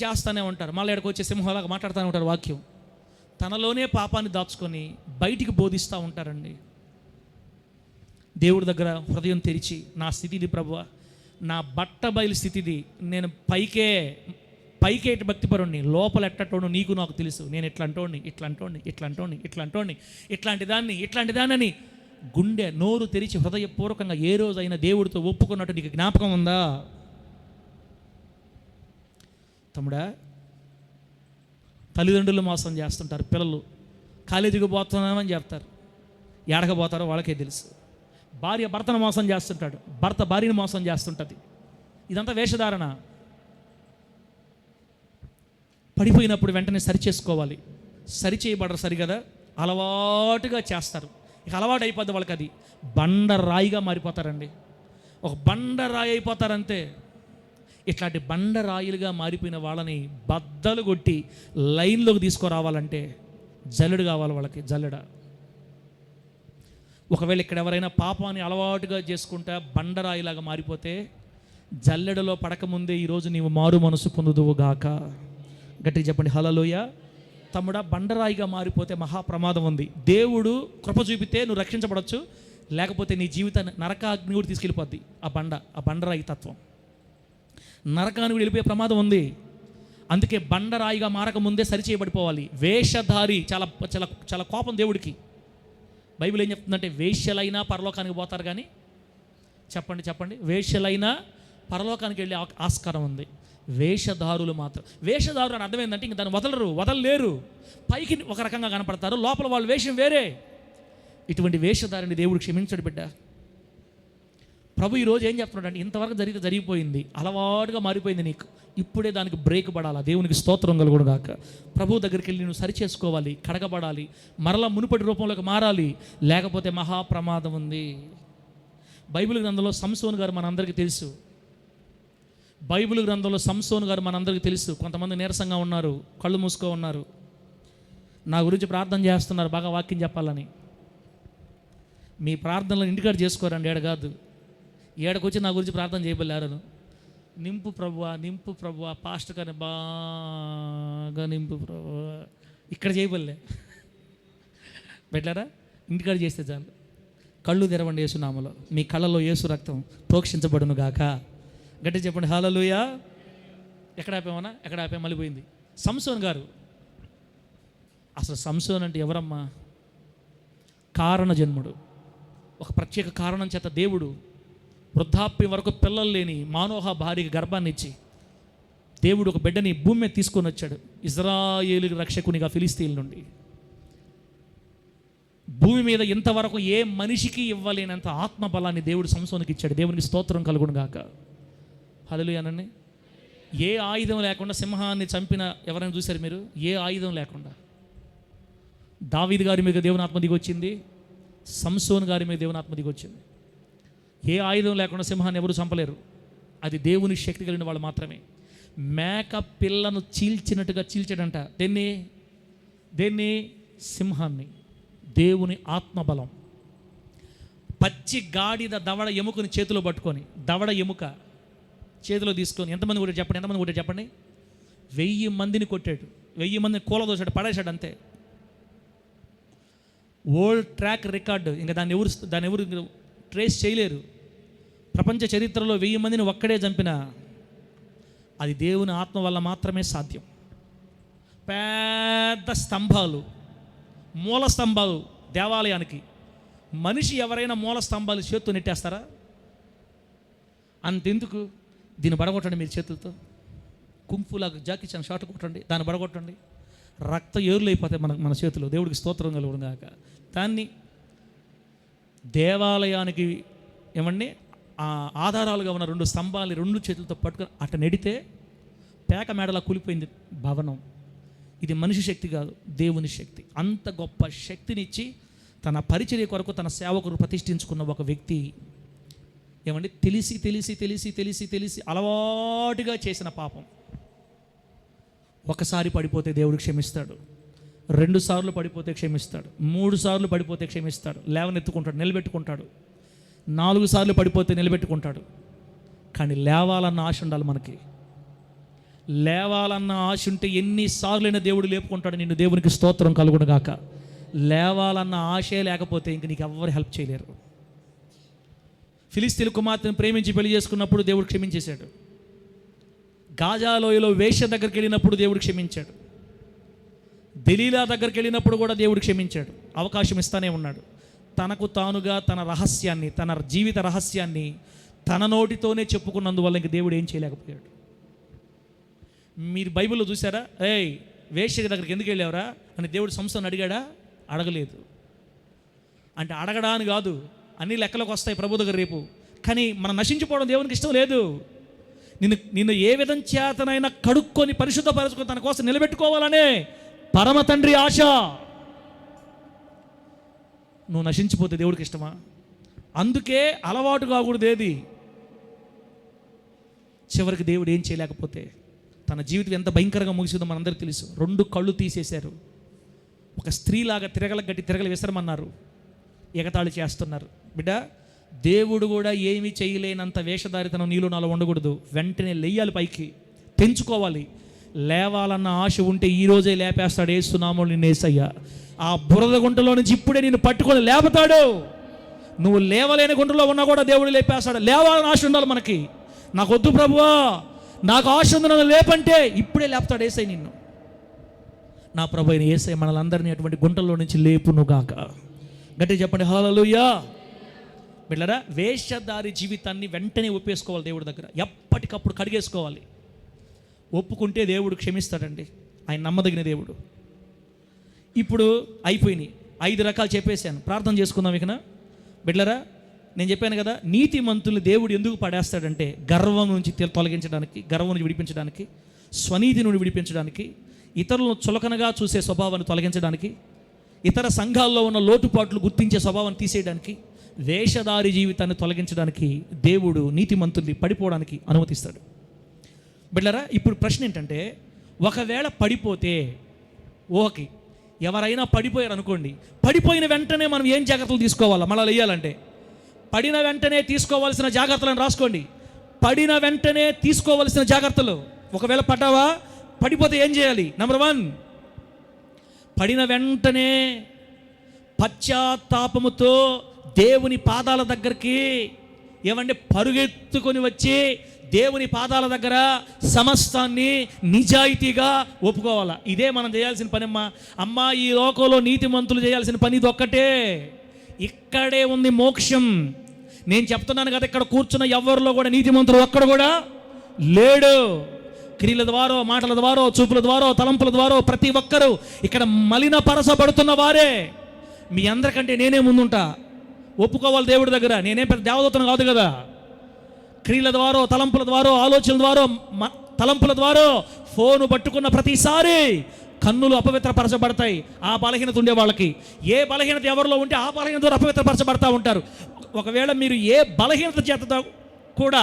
చేస్తూనే ఉంటారు, మళ్ళీ ఎక్కడికి వచ్చే సింహలాగా మాట్లాడుతూనే ఉంటారు. వాక్యం తనలోనే పాపాన్ని దాచుకొని బయటికి బోధిస్తూ ఉంటారండి. దేవుడి దగ్గర హృదయం తెరిచి, నా స్థితిది ప్రభువా, నా బట్ట బయలు స్థితిది, నేను పైకేటి భక్తిపరుణ్ణి, లోపల ఎట్టటోడు నీకు నాకు తెలుసు, నేను ఇట్లాంటి దాన్ని గుండె నోరు తెరిచి హృదయపూర్వకంగా ఏ రోజైనా దేవుడితో ఒప్పుకున్నట్టు నీకు జ్ఞాపకం ఉందా? తమ్ముడా, తల్లిదండ్రులు మోసం చేస్తుంటారు, పిల్లలు కాలేజీకి పోతున్నామని చెప్తారు, ఏడకపోతారో వాళ్ళకే తెలుసు. భార్య భర్తను మోసం చేస్తుంటాడు, భర్త భార్యను మోసం చేస్తుంటుంది. ఇదంతా వేషధారణ. పడిపోయినప్పుడు వెంటనే సరిచేసుకోవాలి. సరిచేయబడరు సరిగదా, అలవాటుగా చేస్తారు. ఇక అలవాటు అయిపోద్ది వాళ్ళకి, అది బండరాయిగా మారిపోతారండి. ఒక బండరాయి అయిపోతారంతే. ఇట్లాంటి బండరాయిలుగా మారిపోయిన వాళ్ళని బద్దలు కొట్టి లైన్లోకి తీసుకురావాలంటే జల్లెడు కావాలి వాళ్ళకి, జల్లెడ. ఒకవేళ ఇక్కడ ఎవరైనా పాపాన్ని అలవాటుగా చేసుకుంటా బండరాయిలాగా మారిపోతే జల్లెడలో పడకముందే ఈరోజు నీవు మారు మనసు పొందుదువు గాక. గట్టిగా చెప్పండి హల్లెలూయా. తమ్ముడా, బండరాయిగా మారిపోతే మహాప్రమాదం ఉంది. దేవుడు కృప చూపితే నువ్వు రక్షించబడవచ్చు, లేకపోతే నీ జీవితాన్ని నరకాగ్ని కూడా తీసుకెళ్ళిపోద్ది. ఆ బండరాయి తత్వం నరకానికి వెళ్ళిపోయే ప్రమాదం ఉంది. అందుకే బండరాయిగా మారకముందే సరిచేయబడిపోవాలి. వేషధారి, చాలా చాలా చాలా కోపం దేవుడికి. బైబిల్ ఏం చెప్తుందంటే వేశ్యలైనా పరలోకానికి పోతారు, కానీ చెప్పండి వేశ్యలైనా పరలోకానికి వెళ్ళే ఆస్కారం ఉంది. వేషధారులు మాత్రం, వేషధారులు అని అర్థమైందంటే ఇంక దాన్ని వదలలేరు. పైకి ఒక రకంగా కనపడతారు, లోపల వాళ్ళ వేషం వేరే. ఇటువంటి వేషధారిని దేవుడు క్షమించడు బిడ్డ. ప్రభు ఈరోజు ఏం చెప్తున్నాడు అంటే, ఇంతవరకు జరిగిపోయింది, అలవాటుగా మారిపోయింది నీకు, ఇప్పుడే దానికి బ్రేక్ పడాలా. దేవునికి స్తోత్రం కలుగును గాక. ప్రభు దగ్గరికి వెళ్ళి నువ్వు సరి చేసుకోవాలి, కడగబడాలి, మరలా మునుపటి రూపంలోకి మారాలి, లేకపోతే మహాప్రమాదం ఉంది. బైబిల్ గ్రంథంలో సంసోను గారు మనందరికీ తెలుసు. కొంతమంది నీరసంగా ఉన్నారు, కళ్ళు మూసుకో ఉన్నారు, నా గురించి ప్రార్థన చేస్తున్నారు, బాగా వాక్యం చెప్పాలని. మీ ప్రార్థనలు ఇంటికాడ చేసుకోరండి, ఏడ కాదు. ఏడకొచ్చి నా గురించి ప్రార్థన చేయబోలేరు. నింపు ప్రభువా, పాస్టర్ గారిని బాగా నింపు ప్రభువా, ఇక్కడ చేయబోలే. పెట్టారా? ఇంటికాడ చేస్తే చాలు. కళ్ళు తెరవండి యేసు నామములో, మీ కళ్ళలో యేసు రక్తం ప్రోక్షించబడును గాక. గట్టి చెప్పండి హల్లెలూయా. ఎక్కడ ఆపాం మళ్ళీ పోయింది. సంసోన్ గారు. అసలు సంసోన్ అంటే ఎవరమ్మా? కారణ జన్ముడు. ఒక ప్రత్యేక కారణం చేత దేవుడు వృద్ధాప్యం వరకు పిల్లలు లేని మానోహ భార్యకి గర్భాన్ని ఇచ్చి దేవుడు ఒక బిడ్డని భూమి మీద తీసుకొని వచ్చాడు. ఇజ్రాయేలు రక్షకునిగా ఫిలిస్తీన్ల నుండి. భూమి మీద ఇంతవరకు ఏ మనిషికి ఇవ్వలేనంత ఆత్మబలాన్ని దేవుడు సంసోనికి ఇచ్చాడు. దేవునికి స్తోత్రం కలుగును గాక. హల్లెలూయానండి. ఏ ఆయుధం లేకుండా సింహాన్ని చంపిన ఎవరైనా చూశారు మీరు? ఏ ఆయుధం లేకుండా. దావీదు గారి మీద దేవుని ఆత్మ దిగి వచ్చింది, సంసోన్ గారి మీద దేవుని ఆత్మ దిగి వచ్చింది. ఏ ఆయుధం లేకుండా సింహాన్ని ఎవరు చంపలేరు. అది దేవుని శక్తి కలిగిన వాళ్ళు మాత్రమే. మేక పిల్లను చీల్చినట్టుగా చీల్చాడంట. దేన్ని? సింహాన్ని. దేవుని ఆత్మబలం. పచ్చి గాడిద దవడ ఎముకని చేతిలో పట్టుకొని, దవడ ఎముక చేతిలో తీసుకొని ఎంతమంది కొట్టాడు చెప్పండి? 1000 మందిని కొట్టాడు. 1000 మందిని కూలదోశాడు, పడేశాడు అంతే. World track record. ఇంకా దాన్ని ఎవరు ట్రేస్ చేయలేరు. ప్రపంచ చరిత్రలో 1000 మందిని ఒక్కడే చంపిన అది దేవుని ఆత్మ వల్ల మాత్రమే సాధ్యం. పెద్ద స్తంభాలు, మూల స్తంభాలు దేవాలయానికి. మనిషి ఎవరైనా మూల స్తంభాలు చేత్తో నెట్టేస్తారా? అంతెందుకు, దీన్ని బడగొట్టండి మీరు చేతులతో. కుంఫులాగా జాకీ చాన్ షాట్ కొట్టండి, దాన్ని బడగొట్టండి. రక్త ఏరులు అయిపోతాయి మన చేతులు. దేవుడికి స్తోత్రం కలుగును గాక. దాన్ని దేవాలయానికి ఏమండి ఆధారాలుగా ఉన్న 2 స్తంభాలు 2 చేతులతో పట్టుకొని అట్ట నెడితే పేక మేడలా కూలిపోయింది భవనం. ఇది మనిషి శక్తి కాదు, దేవుని శక్తి. అంత గొప్ప శక్తినిచ్చి తన పరిచర్య కొరకు తన సేవకుడు ప్రతిష్ఠించుకున్న ఒక వ్యక్తి ఏమండి తెలిసి అలవాటుగా చేసిన పాపం. ఒకసారి పడిపోతే దేవుడు క్షమిస్తాడు, 2 సార్లు పడిపోతే క్షమిస్తాడు, 3 సార్లు పడిపోతే క్షమిస్తాడు, లేవనెత్తుకుంటాడు, నిలబెట్టుకుంటాడు, 4 సార్లు పడిపోతే నిలబెట్టుకుంటాడు. కానీ లేవాలన్న ఆశ ఉండాలి మనకి. లేవాలన్న ఆశ ఉంటే ఎన్నిసార్లైనా దేవుడు లేపుకుంటాడు నిన్ను. దేవునికి స్తోత్రం కలుగును గాక. లేవాలన్న ఆశే లేకపోతే ఇంక నీకు ఎవ్వరు హెల్ప్ చేయలేరు. ఫిలిస్తీన్ కుమార్తెను ప్రేమించి పెళ్లి చేసుకున్నప్పుడు దేవుడు క్షమించేశాడు. గాజాలోయలో వేశ్య దగ్గరికి వెళ్ళినప్పుడు దేవుడు క్షమించాడు. దెలీలా దగ్గరికి వెళ్ళినప్పుడు కూడా దేవుడు క్షమించాడు. అవకాశం ఇస్తానే ఉన్నాడు. తనకు తానుగా తన రహస్యాన్ని, తన జీవిత రహస్యాన్ని తన నోటితోనే చెప్పుకున్నందువల్ల ఇంక దేవుడు ఏం చేయలేకపోయాడు. మీరు బైబిల్లో చూసారా? వేశ్య దగ్గరికి ఎందుకు వెళ్ళావురా అని దేవుడు సంస్థను అడిగాడా? అడగలేదు. అంటే అడగడాని కాదు, అన్ని లెక్కలకు వస్తాయి ప్రభు దగ్గర రేపు. కానీ మనం నశించిపోవడం దేవునికి ఇష్టం లేదు. నిన్ను ఏ విధం చేతనైనా కడుక్కొని పరిశుద్ధపరచుకొని తన కోసం నిలబెట్టుకోవాలనే పరమ తండ్రి ఆశ. నువ్వు నశించిపోతే దేవుడికి ఇష్టమా? అందుకే అలవాటు కాకూడదు ఏది. చివరికి దేవుడు ఏం చేయలేకపోతే తన జీవితం ఎంత భయంకరంగా ముగిసిందో మనందరికీ తెలుసు. 2 కళ్ళు తీసేశారు. ఒక స్త్రీలాగా తిరగలు విసరమన్నారు. ఎగతాళి చేస్తున్నారు. బిడ్డ, దేవుడు కూడా ఏమీ చేయలేనంత వేషధారితనం నీలో నాలో ఉండకూడదు. వెంటనే లెయ్యాలి, పైకి తెంచుకోవాలి. లేవాలన్న ఆశ ఉంటే ఈరోజే లేపేస్తాడు యేసునామములో నిన్ను యేసయ్య. ఆ బురద గుంటలో నుంచి ఇప్పుడే నిన్ను పట్టుకొని లేపుతాడు. నువ్వు లేవలేని గుంటలో ఉన్నా కూడా దేవుడు లేపేస్తాడు. లేవాలని ఆశ ఉండాలి మనకి. నాకు వద్దు ప్రభువా, నాకు ఆశ ఉంది, నన్ను లేపంటే ఇప్పుడే లేపుతాడు యేసయ్య నిన్ను. నా ప్రభు అయిన యేసయ్య మనలందరినీ అటువంటి గుంటల్లో నుంచి లేపునుగాక. గట్టిగా చెప్పండి హల్లెలూయా. బిడ్డలారా, వేషధారి జీవితాన్ని వెంటనే ఒప్పేసుకోవాలి దేవుడి దగ్గర. ఎప్పటికప్పుడు కడిగేసుకోవాలి. ఒప్పుకుంటే దేవుడు క్షమిస్తాడండి. ఆయన నమ్మదగిన దేవుడు. ఇప్పుడు అయిపోయినాయి 5 రకాలు చెప్పేశాను. ప్రార్థన చేసుకుందాం ఇకనా. బిడ్డలారా, నేను చెప్పాను కదా, నీతిమంతులు దేవుడు ఎందుకు పడేస్తాడంటే గర్వం నుంచి తొలగించడానికి, గర్వం నుంచి విడిపించడానికి, స్వనీతి నుండి విడిపించడానికి, ఇతరులను చులకనగా చూసే స్వభావాన్ని తొలగించడానికి, ఇతర సంఘాల్లో ఉన్న లోటుపాట్లు గుర్తించే స్వభావాన్ని తీసేయడానికి, వేషధారి జీవితాన్ని తొలగించడానికి దేవుడు నీతిమంతుల్ని పడిపోవడానికి అనుమతిస్తాడు. బిడ్డలారా, ఇప్పుడు ప్రశ్న ఏంటంటే, ఒకవేళ పడిపోతే ఓకే, ఎవరైనా పడిపోయారు అనుకోండి, పడిపోయిన వెంటనే మనం ఏం జాగ్రత్తలు తీసుకోవాలా? మళ్ళీ వేయాలంటే పడిన వెంటనే తీసుకోవాల్సిన జాగ్రత్తలను రాసుకోండి. పడిన వెంటనే తీసుకోవాల్సిన జాగ్రత్తలు. ఒకవేళ పడ్డావా, పడిపోతే ఏం చేయాలి? నెంబర్ 1, పడిన వెంటనే పశ్చాత్తాపముతో దేవుని పాదాల దగ్గరికి ఏమంటే పరుగెత్తుకొని వచ్చి దేవుని పాదాల దగ్గర సమస్తాన్ని నిజాయితీగా ఒప్పుకోవాలా. ఇదే మనం చేయాల్సిన పని అమ్మా. ఈ లోకంలో నీతిమంతులు చేయాల్సిన పని ఇది ఒక్కటే. ఇక్కడే ఉంది మోక్షం. నేను చెప్తున్నాను కదా, ఇక్కడ కూర్చున్న ఎవరిలో కూడా నీతిమంతులు ఒక్కడ కూడా లేడు. క్రియల ద్వారా, మాటల ద్వారా, చూపుల ద్వారా, తలంపుల ద్వారా ప్రతి ఒక్కరూ ఇక్కడ మలినపరచబడుతున్న వారే. మీ అందరికంటే నేనే ముందుంటా, ఒప్పుకోవాలి దేవుడి దగ్గర. నేనేం పెద్ద దేవదూతను కాదు కదా. క్రియల ద్వారా, తలంపుల ద్వారా, ఆలోచనల ద్వారా, తలంపుల ద్వారా ఫోను పట్టుకున్న ప్రతిసారి కన్నులు అపవిత్రపరచబడతాయి. ఆ బలహీనత ఉండే వాళ్ళకి ఏ బలహీనత ఎవరిలో ఉంటే ఆ బలహీనత ద్వారా అపవిత్రపరచబడతా ఉంటారు. ఒకవేళ మీరు ఏ బలహీనత చేత కూడా,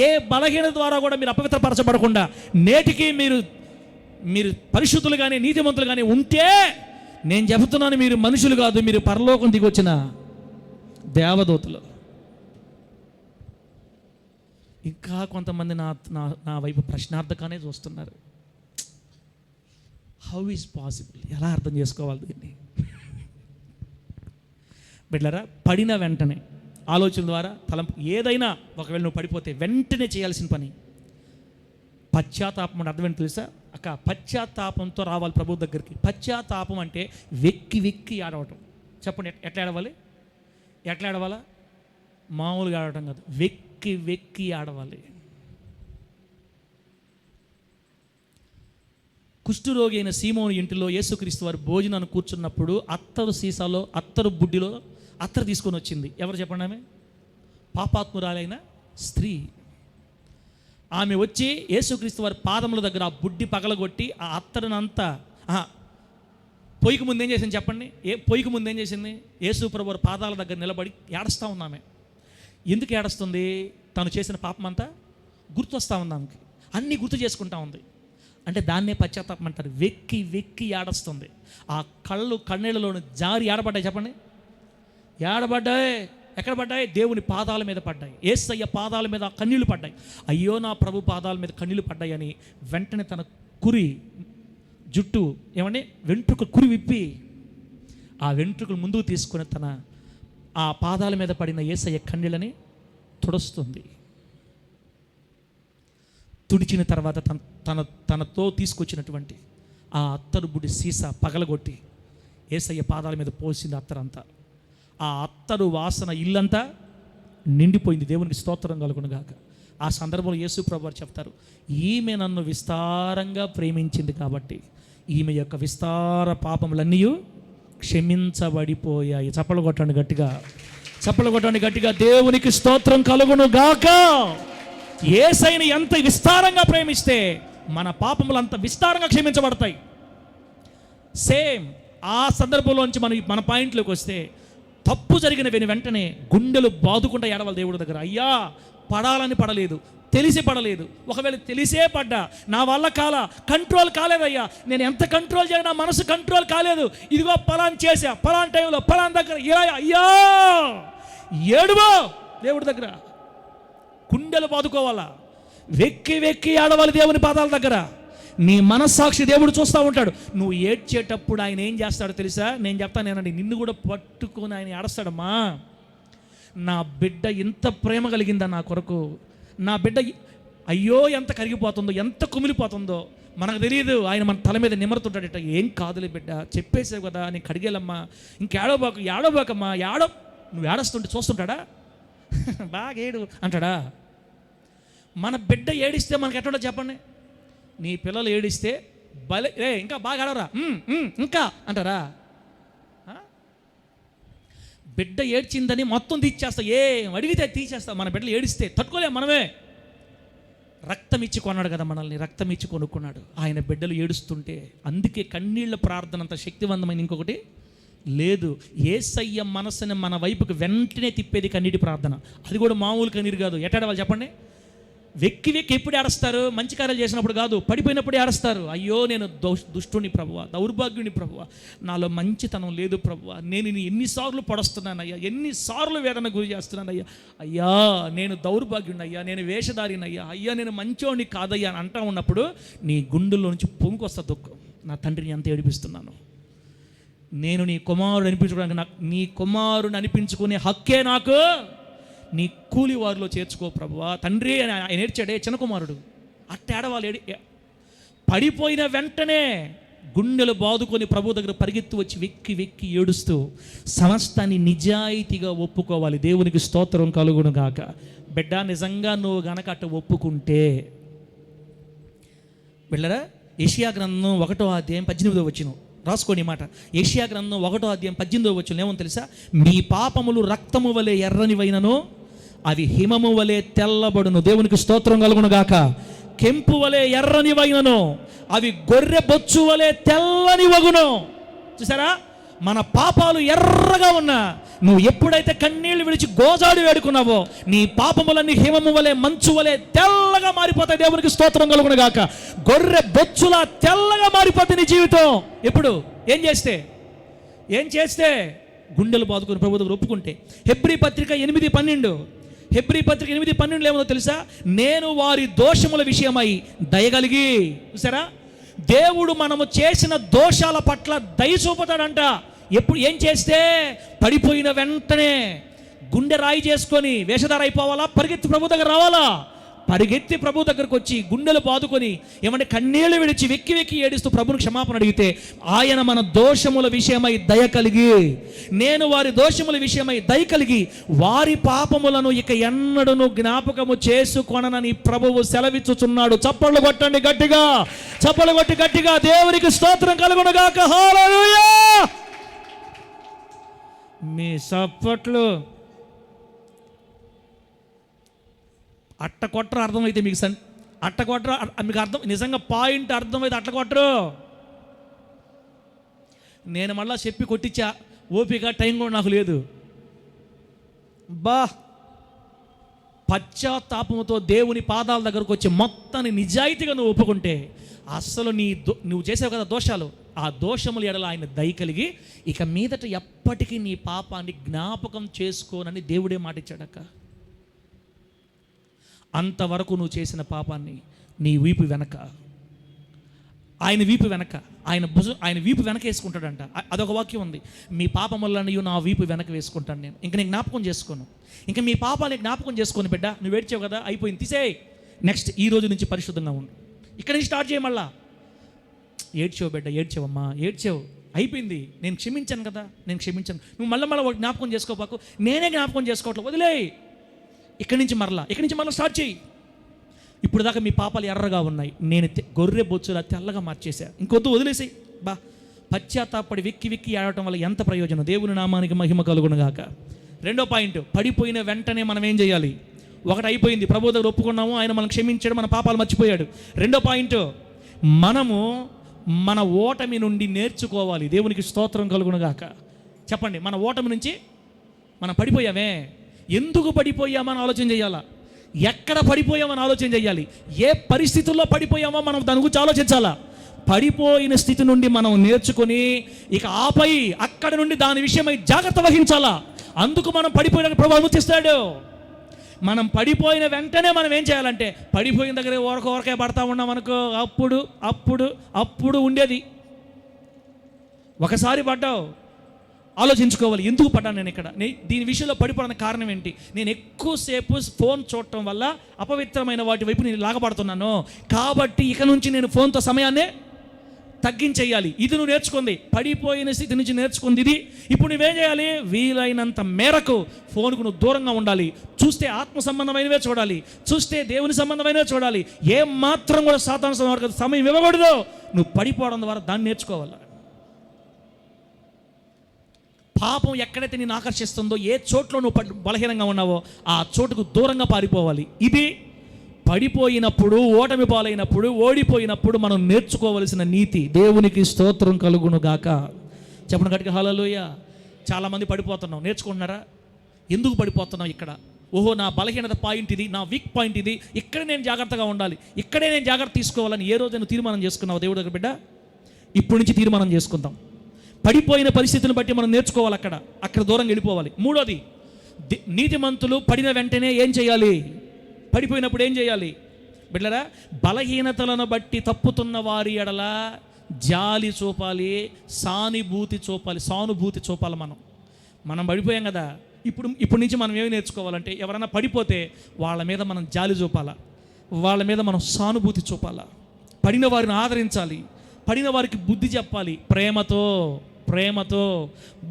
ఏ బలహీనత ద్వారా కూడా మీరు అపవిత్రపరచబడకుండా నేటికి మీరు పరిశుద్ధులు కానీ నీతిమంతులు కానీ ఉంటే, నేను చెబుతున్నాను, మీరు మనుషులు కాదు, మీరు పరలోకం దిగొచ్చిన దేవదూతలు. ఇంకా కొంతమంది నా వైపు ప్రశ్నార్థకానే చూస్తున్నారు. How is possible? ఎలా అర్థం చేసుకోవాలి దీన్ని? బిడ్డలారా, పడిన వెంటనే ఆలోచన ద్వారా తలంపు ఏదైనా, ఒకవేళ నువ్వు పడిపోతే వెంటనే చేయాల్సిన పని పశ్చాత్తాపం. అంటే అర్థం ఏంటి తెలుసా అక్క? పశ్చాత్తాపంతో రావాలి ప్రభు దగ్గరికి. పశ్చాత్తాపం అంటే వెక్కి వెక్కి ఆడవటం. చెప్పండి, ఎట్లా ఆడవాలి? ఎట్లా ఆడవాలా? మామూలుగా ఆడటం కాదు, వెక్కి వెక్కి ఆడవాలి. కుష్ఠరోగి అయిన సీమోను ఇంటిలో యేసుక్రీస్తు వారు భోజనాన్ని కూర్చున్నప్పుడు అత్తరు సీసాలో, అత్తరు బుడ్డిలో అత్తరు తీసుకొని వచ్చింది. ఎవరు చెప్పండి? ఆమె పాపాత్మురాలైన స్త్రీ. ఆమె వచ్చి యేసుక్రీస్తు వారి పాదముల దగ్గర ఆ బుడ్డి పగలగొట్టి ఆ అత్తరునంతా పొయ్యికి ముందేం చేసింది చెప్పండి? పొయ్యికి ముందేం చేసింది? యేసు ప్రభు వారి పాదాల దగ్గర నిలబడి ఏడుస్తూ ఉంది. ఆమె ఎందుకు ఏడుస్తుంది? తను చేసిన పాపం అంతా గుర్తొస్తూ ఉంది. ఆమెకి అన్నీ గుర్తు చేసుకుంటా ఉంది. అంటే దాన్నే పశ్చాత్తాపం అంటారు. వెక్కి వెక్కి ఏడుస్తుంది. ఆ కన్నీళ్ళలోని జారి ఏడబడ్డాయి. చెప్పండి, ఏడబడ్డాయి. ఎక్కడ పడ్డాయి? దేవుని పాదాల మీద పడ్డాయి. యేసయ్య పాదాల మీద కన్నీళ్లు పడ్డాయి. అయ్యో, నా ప్రభు పాదాల మీద కన్నీళ్లు పడ్డాయి అని వెంటనే తన కురి జుట్టు వెంట్రుక కురి విప్పి ఆ వెంట్రుకలు ముందుకు తీసుకుని తన ఆ పాదాల మీద పడిన యేసయ్య కన్నీళ్ళని తుడుస్తుంది. తుడిచిన తర్వాత తనతో తీసుకొచ్చినటువంటి ఆ అత్తరు బుడి సీసా పగలగొట్టి యేసయ్య పాదాల మీద పోసింది అత్తరంతా. ఆ అత్తరు వాసన ఇల్లంతా నిండిపోయింది. దేవునికి స్తోత్రం కలుగును గాక. ఆ సందర్భంలో యేసు ప్రభువు వారు చెప్తారు, ఈమె నన్ను విస్తారంగా ప్రేమించింది కాబట్టి ఈమె యొక్క విస్తార పాపములన్నీ క్షమించబడిపోయాయి. చప్పలు కొట్టండి గట్టిగా, చప్పలు కొట్టండి గట్టిగా. దేవునికి స్తోత్రం కలుగును గాక. యేసయ్యని ఎంత విస్తారంగా ప్రేమిస్తే మన పాపములు అంత విస్తారంగా క్షమించబడతాయి. సేమ్ ఆ సందర్భంలోంచి మన పాయింట్లోకి వస్తే, తప్పు జరిగిన వెంటనే గుండెలు బాదుకుంటా ఏడవాలి దేవుడి దగ్గర. అయ్యా, పడాలని పడలేదు, తెలిసి పడలేదు. ఒకవేళ తెలిసే పడ్డా నా వల్ల కంట్రోల్ కాలేదయ్యా. నేను ఎంత కంట్రోల్ చేయనా, నా మనసు కంట్రోల్ కాలేదు. ఇదిగో పలాన్ చేసా, పలాన్ టైంలో పలాన్ దగ్గర అయ్యా ఏడువో దేవుడి దగ్గర. గుండెలు బాదుకోవాలా, వెక్కి వెక్కి ఆడవాలి దేవుని పాదాల దగ్గర. నీ మనస్సాక్షి దేవుడు చూస్తూ ఉంటాడు. నువ్వు ఏడ్చేటప్పుడు ఆయన ఏం చేస్తాడో తెలుసా? నేను చెప్తాను నేనండి, నిన్ను కూడా పట్టుకొని ఆయన ఏడుస్తాడమ్మా. నా బిడ్డ ఎంత ప్రేమ కలిగిందా నా కొరకు. నా బిడ్డ అయ్యో ఎంత కరిగిపోతుందో, ఎంత కుమిలిపోతుందో మనకు తెలియదు. ఆయన మన తల మీద నిమరుతుంటాడట. ఏం కాదులే బిడ్డ, చెప్పేసావు కదా, నేను కడిగేలమ్మా, ఏడవబాకమ్మా. నువ్వు ఏడుస్తుంటే చూస్తుంటాడా? బాగా ఏడు అంటాడా? మన బిడ్డ ఏడిస్తే మనకు ఎట్లా చెప్పండి? నీ పిల్లలు ఏడిస్తే ఇంకా బాగా ఆడరా ఇంకా అంటారా? బిడ్డ ఏడ్చిందని మొత్తం తీసేస్తా, అడిగితే తీసేస్తా. మన బిడ్డలు ఏడిస్తే తట్టుకోలేము మనమే. రక్తం ఇచ్చి కొన్నాడు కదా మనల్ని, రక్తం ఇచ్చి కొనుక్కున్నాడు. ఆయన బిడ్డలు ఏడుస్తుంటే, అందుకే కన్నీళ్ల ప్రార్థన అంత శక్తివంతమైన ఇంకొకటి లేదు. యేసయ్య మనసుని మన వైపుకి వెంటనే తిప్పేది కన్నీటి ప్రార్థన. అది కూడా మామూలు కన్నీరు కాదు. ఎట్టాడవాలి చెప్పండి? వెక్కి వెక్కి ఎప్పుడు ఏడుస్తారు? మంచి కార్యాలు చేసినప్పుడు కాదు, పడిపోయినప్పుడు ఏడుస్తారు. అయ్యో, నేను దుష్టుని ప్రభువా, దౌర్భాగ్యుని ప్రభువా, నాలో మంచితనం లేదు ప్రభువా, నేను ఎన్నిసార్లు పడస్తున్నానయ్యా, ఎన్నిసార్లు వేదన గురి చేస్తున్నానయ్యా, అయ్యా నేను దౌర్భాగ్యుని అయ్యా, నేను వేషధారినయ్యా, అయ్యా నేను మంచోడిని కాదయ్యా అని అంటా ఉన్నప్పుడు నీ గుండెల్లో నుంచి పొంగుకొస్తా దుఃఖం. నా తండ్రిని ఎంత ఏడిపిస్తున్నాను, నేను నీ కుమారుడు అనిపించుకోవడానికి నీ కుమారుని అనిపించుకునే హక్కే నాకు నీ కూలి వారిలో చేర్చుకో ప్రభువా. తండ్రి అని ఆయన ఏడ్చాడే చిన్న కుమారుడు, అట్టేడవాళ్ళు పడిపోయిన వెంటనే గుండెలు బాదుకొని ప్రభు దగ్గర పరిగెత్తి వచ్చి వెక్కి వెక్కి ఏడుస్తూ సమస్తాన్ని నిజాయితీగా ఒప్పుకోవాలి. దేవునికి స్తోత్రం కలుగును గాక. బిడ్డ, నిజంగా నువ్వు గనక అట్ట ఒప్పుకుంటే, బిడ్డరా, యెషయా గ్రంథం 1వ అధ్యాయం 18వ వచనం రాసుకోండి మాట. యెషయా గ్రంథం 1వ అధ్యాయం 18వ వచనం ఏమో తెలుసా? మీ పాపములు రక్తము వలె ఎర్రనివైనను అవి హిమము వలె తెల్లబడును. దేవునికి స్తోత్రం కలుగును గాక. కెంపు వలె ఎర్రనివైనను అవి గొర్రె బొచ్చు వలె తెల్లని వగును. చూసారా, మన పాపాలు ఎర్రగా ఉన్నా నువ్వు ఎప్పుడైతే కన్నీళ్లు విడిచి గోజాడు వేడుకున్నావో నీ పాపములన్నీ హిమము వలె మంచు వలె తెల్లగా మారిపోతాయి. దేవునికి స్తోత్రం కలుగును గాక. గొర్రె బొచ్చులా తెల్లగా మారిపోతుంది నీ జీవితం. ఎప్పుడు? ఏం చేస్తే గుండెలు బాదుకుని ప్రభు దగ్గర ఒప్పుకుంటే. హెబ్రీ పత్రిక 8:12 ఏమో తెలుసా? నేను వారి దోషముల విషయమై దయగలిగి. చూసారా, దేవుడు మనము చేసిన దోషాల పట్ల దయ చూపుతాడంట. ఎప్పుడు? ఏం చేస్తే? పడిపోయిన వెంటనే గుండె రాయి చేసుకొని వేషధార అయిపోవాలా? పరిగెత్తి ప్రభు దగ్గర రావాలా? పరిగెత్తి ప్రభు దగ్గరకు వచ్చి గుండెలు బాదుకొని ఏమంటే కన్నీళ్లు విడిచి వెక్కి వెక్కి ఏడుస్తూ ప్రభుని క్షమాపణ అడిగితే ఆయన మన దోషముల విషయమై దయ కలిగి, నేను వారి దోషముల విషయమై దయ కలిగి వారి పాపములను ఇక ఎన్నడను జ్ఞాపకము చేసుకొననని ప్రభువు సెలవిచ్చుచున్నాడు. చప్పట్లు కొట్టండి గట్టిగా, చప్పట్లు కొట్టి గట్టిగా దేవునికి స్తోత్రం కలుగును గాక. హల్లెలూయా. మీ చప్పట్లు అట్ట కొట్టరు అర్థమైతే మీకు అట్ట కొట్టరు మీకు అర్థం, నిజంగా పాయింట్ అర్థమైతే అట్ట కొట్టరు. నేను మళ్ళా చెప్పి కొట్టించా, ఓపిక టైం కూడా నాకు లేదు. పశ్చాత్తాపంతో దేవుని పాదాల దగ్గరకు వచ్చి మొత్తాన్ని నిజాయితీగా నువ్వు ఒప్పుకుంటే అస్సలు నువ్వు చేసావు కదా దోషాలు, ఆ దోషముల ఎడల ఆయన దయ కలిగి ఇక మీదట ఎప్పటికీ నీ పాపాన్ని జ్ఞాపకం చేసుకోనని దేవుడే మాట ఇచ్చాడక్క. అంతవరకు నువ్వు చేసిన పాపాన్ని నీ వీపు వెనక, ఆయన వీపు వెనక, ఆయన వీపు వెనక వేసుకుంటాడంట. అదొక వాక్యం ఉంది, మీ పాపములన్నీ నా వీపు వెనక వేసుకుంటాను నేను, ఇంక నేను జ్ఞాపకం చేసుకోను. ఇంకా మీ పాపాన్ని జ్ఞాపకం చేసుకొని బిడ్డ, నువ్వు ఏడ్చావు కదా, అయిపోయింది, తీసేయ్. నెక్స్ట్ ఈ రోజు నుంచి పరిశుద్ధంగా ఉండు, ఇక్కడ నుంచి స్టార్ట్ చేయ. మళ్ళా ఏడ్చావు బిడ్డ, ఏడ్చావమ్మా, ఏడ్చావు, అయిపోయింది, నేను క్షమించాను కదా, నేను క్షమించాను. నువ్వు మళ్ళీ జ్ఞాపకం చేసుకోపాకు, నేనే జ్ఞాపకం చేసుకోవట్లేదు, వదిలేయి. ఇక్కడి నుంచి మరలా స్టార్ట్ చేయి. ఇప్పుడు దాకా మీ పాపాలు ఎర్రగా ఉన్నాయి, నేను గొర్రె బొచ్చులా తెల్లగా మార్చేసా, ఇంకొద్దు, వదిలేసి. పశ్చాత్తాపడి వెక్కి వెక్కి ఏడవటం వల్ల ఎంత ప్రయోజనం. దేవుని నామానికి మహిమ కలుగును గాక. రెండో పాయింట్, పడిపోయిన వెంటనే మనం ఏం చేయాలి? ఒకటి అయిపోయింది, ప్రభు దగ్గర ఒప్పుకున్నాము, ఆయన మనం క్షమించాడు, మన పాపాలు మర్చిపోయాడు. రెండో పాయింట్, మనము మన ఓటమి నుండి నేర్చుకోవాలి. దేవునికి స్తోత్రం కలుగును గాక. చెప్పండి, మన ఓటమి నుంచి మనం పడిపోయామే, ఎందుకు పడిపోయామని ఆలోచన చేయాలా? ఎక్కడ పడిపోయామని ఆలోచన చేయాలి. ఏ పరిస్థితుల్లో పడిపోయామో మనం దాని గురించి ఆలోచించాలా. పడిపోయిన స్థితి నుండి మనం నేర్చుకొని ఇక ఆపై అక్కడ నుండి దాని విషయమై జాగ్రత్త వహించాలా. అందుకు మనం పడిపోయిన ప్రభు అనుమతిస్తాడు. మనం పడిపోయిన వెంటనే మనం ఏం చేయాలంటే, పడిపోయిన దగ్గర ఊరకే పడతా ఉన్నాం అనుకో, అప్పుడు ఉండేది. ఒకసారి పడ్డావు, ఆలోచించుకోవాలి, ఎందుకు పడ్డాను నేను ఇక్కడ, దీని విషయంలో పడిపోవడానికి కారణం ఏంటి? నేను ఎక్కువసేపు ఫోన్ చూడటం వల్ల అపవిత్రమైన వాటి వైపు నేను లాగబడుతున్నాను, కాబట్టి ఇక నుంచి నేను ఫోన్తో సమయాన్నే తగ్గించేయాలి. ఇది నువ్వు నేర్చుకుంది, పడిపోయిన స్థితి నుంచి నేర్చుకుంది ఇది. ఇప్పుడు నువ్వేం చేయాలి? వీలైనంత మేరకు ఫోన్కు నువ్వు దూరంగా ఉండాలి. చూస్తే ఆత్మ సంబంధమైనవే చూడాలి, చూస్తే దేవుని సంబంధమైనవే చూడాలి. ఏం మాత్రం కూడా సాతాను సమయం ఇవ్వకూడదు. నువ్వు పడిపోవడం ద్వారా దాన్ని నేర్చుకోవాలి. పాపం ఎక్కడైతే నేను ఆకర్షిస్తుందో, ఏ చోట్లో నువ్వు బలహీనంగా ఉన్నావో ఆ చోటుకు దూరంగా పారిపోవాలి. ఇది పడిపోయినప్పుడు, ఓటమి పాలైనప్పుడు, ఓడిపోయినప్పుడు మనం నేర్చుకోవలసిన నీతి. దేవునికి స్తోత్రం కలుగును గాక. చెప్పండి గట్టిగా హల్లెలూయా. చాలామంది పడిపోతున్నాం, నేర్చుకుంటున్నారా? ఎందుకు పడిపోతున్నాం? ఇక్కడ ఓహో, నా బలహీనత పాయింట్ ఇది, నా వీక్ పాయింట్ ఇది, ఇక్కడే నేను జాగ్రత్తగా ఉండాలి, ఇక్కడే నేను జాగ్రత్త తీసుకోవాలని ఏ రోజైనా తీర్మానం చేసుకున్నావు దేవుడి దగ్గర? బిడ్డ, ఇప్పటి నుంచి తీర్మానం చేసుకుందాం. పడిపోయిన పరిస్థితిని బట్టి మనం నేర్చుకోవాలి, అక్కడ దూరంగా వెళ్ళిపోవాలి. మూడోది, నీతిమంతులు పడిన వెంటనే ఏం చేయాలి? పడిపోయినప్పుడు ఏం చేయాలి? బిడ్డరా, బలహీనతలను బట్టి తప్పుతున్న వారి ఎడల జాలి చూపాలి, సానుభూతి చూపాలి. మనం పడిపోయాం కదా, ఇప్పుడు నుంచి మనం ఏమి నేర్చుకోవాలంటే, ఎవరైనా పడిపోతే వాళ్ళ మీద మనం జాలి చూపాలా, వాళ్ళ మీద మనం సానుభూతి చూపాలా, పడిన వారిని ఆదరించాలి, పడిన వారికి బుద్ధి చెప్పాలి, ప్రేమతో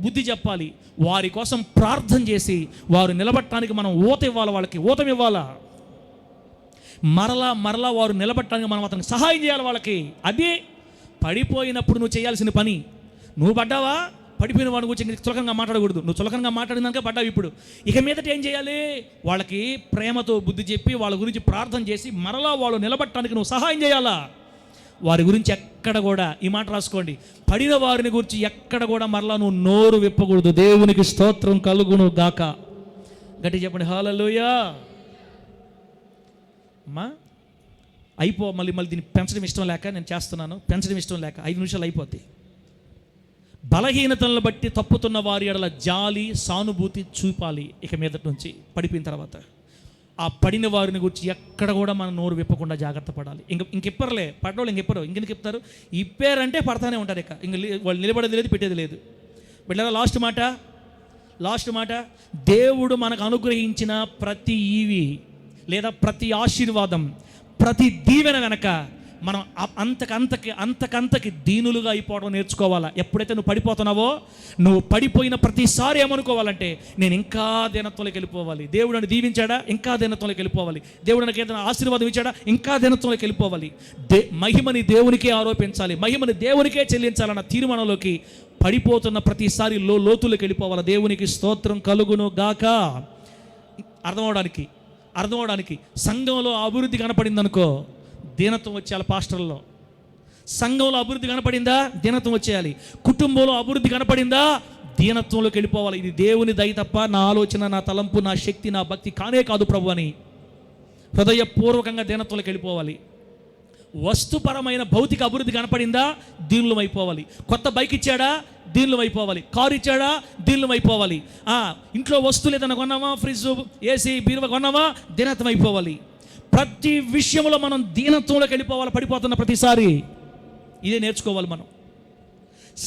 బుద్ధి చెప్పాలి, వారి కోసం ప్రార్థన చేసి వారు నిలబడటానికి మనం ఊతం ఇవ్వాలా, మరలా వారు నిలబడటానికి మనం అతనికి సహాయం చేయాలి వాళ్ళకి. అదే పడిపోయినప్పుడు నువ్వు చేయాల్సిన పని. నువ్వు పడ్డావా, పడిపోయిన వాడి గురించి చులకనగా మాట్లాడకూడదు. నువ్వు చులకనగా మాట్లాడినాక పడ్డావు. ఇప్పుడు ఇక మీదట ఏం చేయాలి? వాళ్ళకి ప్రేమతో బుద్ధి చెప్పి వాళ్ళ గురించి ప్రార్థన చేసి మరలా వాళ్ళు నిలబడటానికి నువ్వు సహాయం చేయాలా. వారి గురించి ఎక్కడ కూడా, ఈ మాట రాసుకోండి, పడిన వారిని గురించి ఎక్కడ కూడా మరలా నువ్వు నోరు విప్పకూడదు. దేవునికి స్తోత్రం కలుగును గాక. గట్టి చెప్పండి హల్లెలూయా. అమ్మా మళ్ళీ దీన్ని పెంచడం ఇష్టం లేక నేను చేస్తున్నాను, పెంచడం ఇష్టం లేక 5 నిమిషాలు అయిపోద్ది. బలహీనతలను బట్టి తప్పుతున్న వారి ఎడల జాలి సానుభూతి చూపాలి. ఇక మీదటి నుంచి పడిపోయిన తర్వాత ఆ పడిన వారిని గురించి ఎక్కడ కూడా మనం నోరు విప్పకుండా జాగ్రత్త పడాలి. ఇంకెప్పరులే పడ్డవాళ్ళు ఇంకెందుకు చెప్తారు? ఇప్పారంటే పడతానే ఉంటారు. ఇంక వాళ్ళు నిలబడేది లేదు, పెట్టేది లేదు. బిడ్డలా లాస్ట్ మాట దేవుడు మనకు అనుగ్రహించిన ప్రతి ఈవి లేదా ప్రతి ఆశీర్వాదం, ప్రతి దీవెన వెనక మనం అంతకంతకి దీనులుగా అయిపోవడం నేర్చుకోవాలా. ఎప్పుడైతే నువ్వు పడిపోతున్నావో, నువ్వు పడిపోయిన ప్రతిసారి ఏమనుకోవాలంటే, నేను ఇంకా దీనత్వంలోకి వెళ్ళిపోవాలి. దేవుడు నన్ను దీవించాడా, ఇంకా దీనత్వంలోకి వెళ్ళిపోవాలి. దేవుడు నాకు ఏదైనా ఆశీర్వాదం ఇచ్చాడా, ఇంకా దీనత్వంలోకి వెళ్ళిపోవాలి. మహిమని దేవునికే ఆరోపించాలి, మహిమని దేవునికే చెల్లించాలన్న తీర్మానంలోకి పడిపోతున్న ప్రతిసారి లోతులోకి వెళ్ళిపోవాలి. దేవునికి స్తోత్రం కలుగును గాక. అర్థమవడానికి సంఘంలో అభివృద్ధి కనపడింది అనుకో, దీనత్వం వచ్చేయాలి. పాస్టర్లో సంఘంలో అభివృద్ధి కనపడిందా, దీనత్వం వచ్చేయాలి. కుటుంబంలో అభివృద్ధి కనపడిందా, దీనత్వంలోకి వెళ్ళిపోవాలి. ఇది దేవుని దయ తప్ప నా ఆలోచన, నా తలంపు, నా శక్తి, నా భక్తి కానే కాదు ప్రభు అని హృదయపూర్వకంగా దీనత్వంలోకి వెళ్ళిపోవాలి. వస్తుపరమైన భౌతిక అభివృద్ధి కనపడిందా, దీనులం అయిపోవాలి. కొత్త బైక్ ఇచ్చాడా, దీనులం అయిపోవాలి. కారు ఇచ్చాడా, దీనులం అయిపోవాలి. ఇంట్లో వస్తువులు ఏదైనా కొన్నామా, ఫ్రిడ్జ్, ఏసీ, బీరువా కొన్నామా, దీనత్వం అయిపోవాలి. ప్రతి విషయంలో మనం దీనత్వంలోకి వెళ్ళిపోవాలి. పడిపోతున్న ప్రతిసారి ఇదే నేర్చుకోవాలి. మనం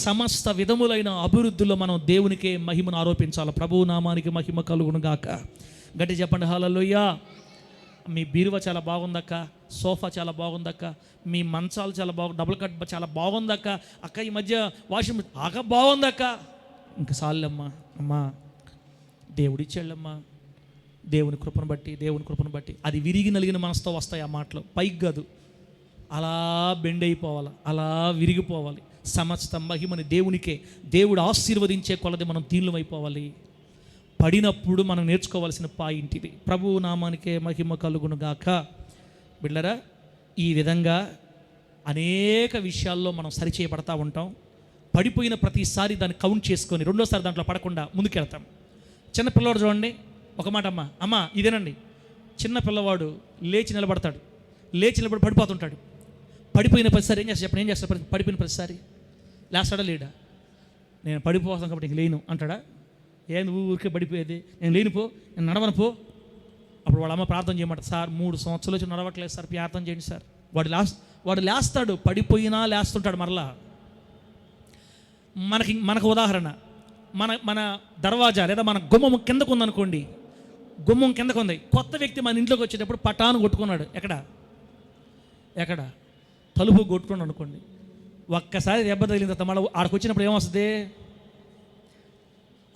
సమస్త విధములైన అభివృద్ధిలో మనం దేవునికే మహిమను ఆరోపించాలి. ప్రభువు నామానికి మహిమ కలుగును గాక. గట్టి చెప్పండి హల్లెలూయా. మీ బీరువా చాలా బాగుందక్క, సోఫా చాలా బాగుందక్క, మీ మంచాలు చాలా డబుల్ కట్ చాలా బాగుందక్క, అక్క ఈ మధ్య వాషింగ్ బాగుందక్క. ఇంకా సాల్లమ్మా, అమ్మా దేవుడిచ్చాళ్ళమ్మా, దేవుని కృపను బట్టి అది విరిగి నలిగిన మనసుతో వస్తాయి ఆ మాటలు. పైకి కాదు, అలా బెండ్ అయిపోవాలి, అలా విరిగిపోవాలి. సమస్త మహిమని దేవునికే, దేవుడు ఆశీర్వదించే కొలది మనం దీనులం అయిపోవాలి. పడినప్పుడు మనం నేర్చుకోవాల్సిన పాయింట్ ఇది. ప్రభువు నామానికే మహిమ కలుగును గాక. బిడ్డలారా, ఈ విధంగా అనేక విషయాల్లో మనం సరిచేయబడతా ఉంటాం. పడిపోయిన ప్రతిసారి దాన్ని కౌంట్ చేసుకొని రెండోసారి దాంట్లో పడకుండా ముందుకెళ్తాం. చిన్న పిల్లవాడు చూడండి, ఒక మాట అమ్మ ఇదేనండి. చిన్న పిల్లవాడు లేచి నిలబడి పడిపోతుంటాడు. పడిపోయిన ప్రతిసారి ఏం చేస్తాడు? పడిపోయిన ప్రతిసారి లేస్తాడా లేడా? నేను పడిపోతాను కాబట్టి ఇంక లేను అంటాడా? నువ్వు ఊరికే పడిపోయేది, నేను లేనిపో, నేను నడవను పో. అప్పుడు వాళ్ళ అమ్మ ప్రార్థన చేయమంటారు, సార్ 3 సంవత్సరాల నుంచి నడవట్లేదు సార్, ప్రార్థన చేయండి సార్. వాడు లేస్తాడు, పడిపోయినా లేస్తుంటాడు మరలా. మనకు ఉదాహరణ, మన దర్వాజా లేదా మన గుమ్మం కిందకు ఉందనుకోండి, గుమ్మం కిందకు ఉంది. కొత్త వ్యక్తి మన ఇంట్లోకి వచ్చేటప్పుడు పటాను కొట్టుకున్నాడు, ఎక్కడ తలుపు కొట్టుకున్నాడు అనుకోండి. ఒక్కసారి దెబ్బ తగిలిన తర్వాత మళ్ళీ ఆడికి వచ్చినప్పుడు ఏమొస్తుంది?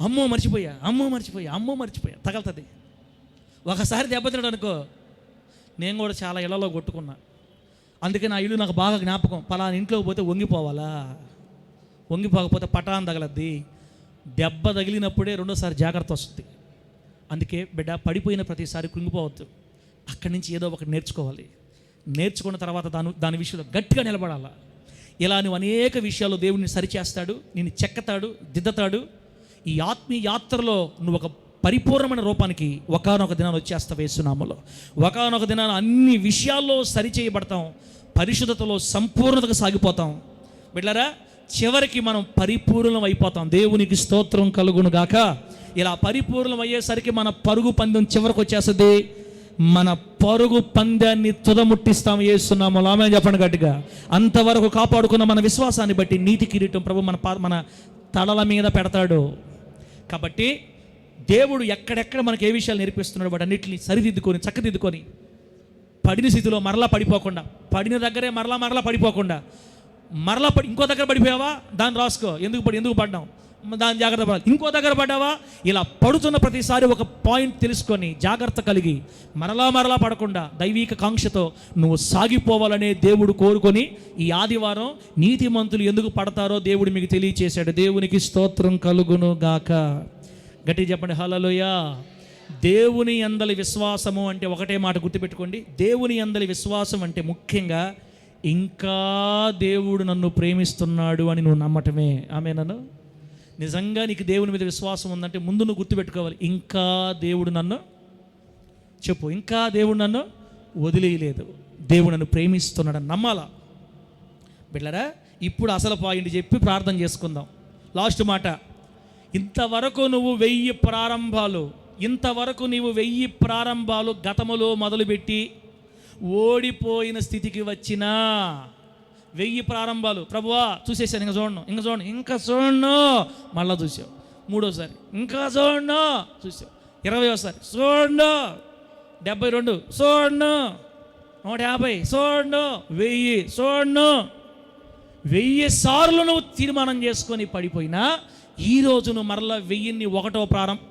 అమ్మో మర్చిపోయా తగలుతుంది. ఒకసారి దెబ్బతిన్నాడు అనుకో. నేను కూడా చాలా ఇళ్లలో కొట్టుకున్నా, అందుకే నా ఇల్లు నాకు బాగా జ్ఞాపకం. పలానా ఇంట్లోకి పోతే వంగిపోకపోతే పటాన్ తగలద్ది. దెబ్బ తగిలినప్పుడే రెండోసారి జాగ్రత్త వస్తుంది. అందుకే బిడ్డ, పడిపోయిన ప్రతిసారి కృంగిపోవద్దు. అక్కడి నుంచి ఏదో ఒకటి నేర్చుకోవాలి. నేర్చుకున్న తర్వాత దాని విషయంలో గట్టిగా నిలబడాలా. ఇలా నువ్వు అనేక విషయాల్లో దేవుడిని సరిచేస్తాడు, నిన్ను చెక్కతాడు, దిద్దతాడు. ఈ ఆత్మీయ యాత్రలో నువ్వు ఒక పరిపూర్ణమైన రూపానికి ఒకానొక దినాన్ని వచ్చేస్తావు. యేసునామములో ఒకానొక దినాన్ని అన్ని విషయాల్లో సరిచేయబడతాం, పరిశుద్ధతలో సంపూర్ణతకు సాగిపోతాం. బిడ్డలారా, చివరికి మనం పరిపూర్ణం అయిపోతాం. దేవునికి స్తోత్రం కలుగును గాక. ఇలా పరిపూర్ణం అయ్యేసరికి మన పరుగు పందెం చివరికి వచ్చేస్తుంది. మన పరుగు పందాన్ని తుదముట్టిస్తాం యేసునామములో. ఆమేన్ చెప్పండి గట్టిగా. అంతవరకు కాపాడుకున్న మన విశ్వాసాన్ని బట్టి నీతి కిరీటం ప్రభు మన తలల మీద పెడతాడు. కాబట్టి దేవుడు ఎక్కడెక్కడ మనకు ఏ విషయాలు నేర్పిస్తున్నాడు వాటన్నిటిని సరిదిద్దుకొని చక్కదిద్దుకొని పడిన స్థితిలో మరలా పడిపోకుండా, పడిన దగ్గరే మరలా పడిపోకుండా, ఇంకో దగ్గర పడిపోయావా దాన్ని రాసుకో, ఎందుకు పడ్డాం, దాని జాగ్రత్త పడాలి. ఇంకో దగ్గర పడ్డావా, ఇలా పడుతున్న ప్రతిసారి ఒక పాయింట్ తెలుసుకొని జాగ్రత్త కలిగి మరలా పడకుండా దైవిక కాంక్షతో నువ్వు సాగిపోవాలనే దేవుడు కోరుకొని ఈ ఆదివారం నీతిమంతులు ఎందుకు పడతారో దేవుడు మీకు తెలియచేశాడు. దేవునికి స్తోత్రం కలుగును గాక. గట్టిగా చెప్పండి హల్లెలూయా. దేవుని యందలి విశ్వాసము అంటే ఒకటే మాట గుర్తుపెట్టుకోండి. దేవుని యందలి విశ్వాసం అంటే ముఖ్యంగా ఇంకా దేవుడు నన్ను ప్రేమిస్తున్నాడు అని నువ్వు నమ్మటమే. ఆమేన్. నిజంగా నీకు దేవుని మీద విశ్వాసం ఉందంటే ముందు నువ్వు గుర్తుపెట్టుకోవాలి, ఇంకా దేవుడు నన్ను ఇంకా దేవుడు నన్ను వదిలేయలేదు, దేవుడు నన్ను ప్రేమిస్తున్నాడని నమ్మాలా. బిడ్డలారా, ఇప్పుడు అసలు పాయింట్ చెప్పి ప్రార్థన చేసుకుందాం. లాస్ట్ మాట, ఇంతవరకు నువ్వు 1000 ప్రారంభాలు గతములో మొదలుపెట్టి ఓడిపోయిన స్థితికి వచ్చినా 1000 ప్రారంభాలు ప్రభువా చూసేసాను, ఇంకా చూడను మళ్ళా చూసావు, 3వసారి ఇంకా చూడను చూసావు, 20వసారి చూడను, 72 చూడను, 150 చూడను, 1000 చూడను. 1000 సార్లు నువ్వు తీర్మానం చేసుకొని పడిపోయినా ఈరోజు నువ్వు మరలా 1000ని 1వ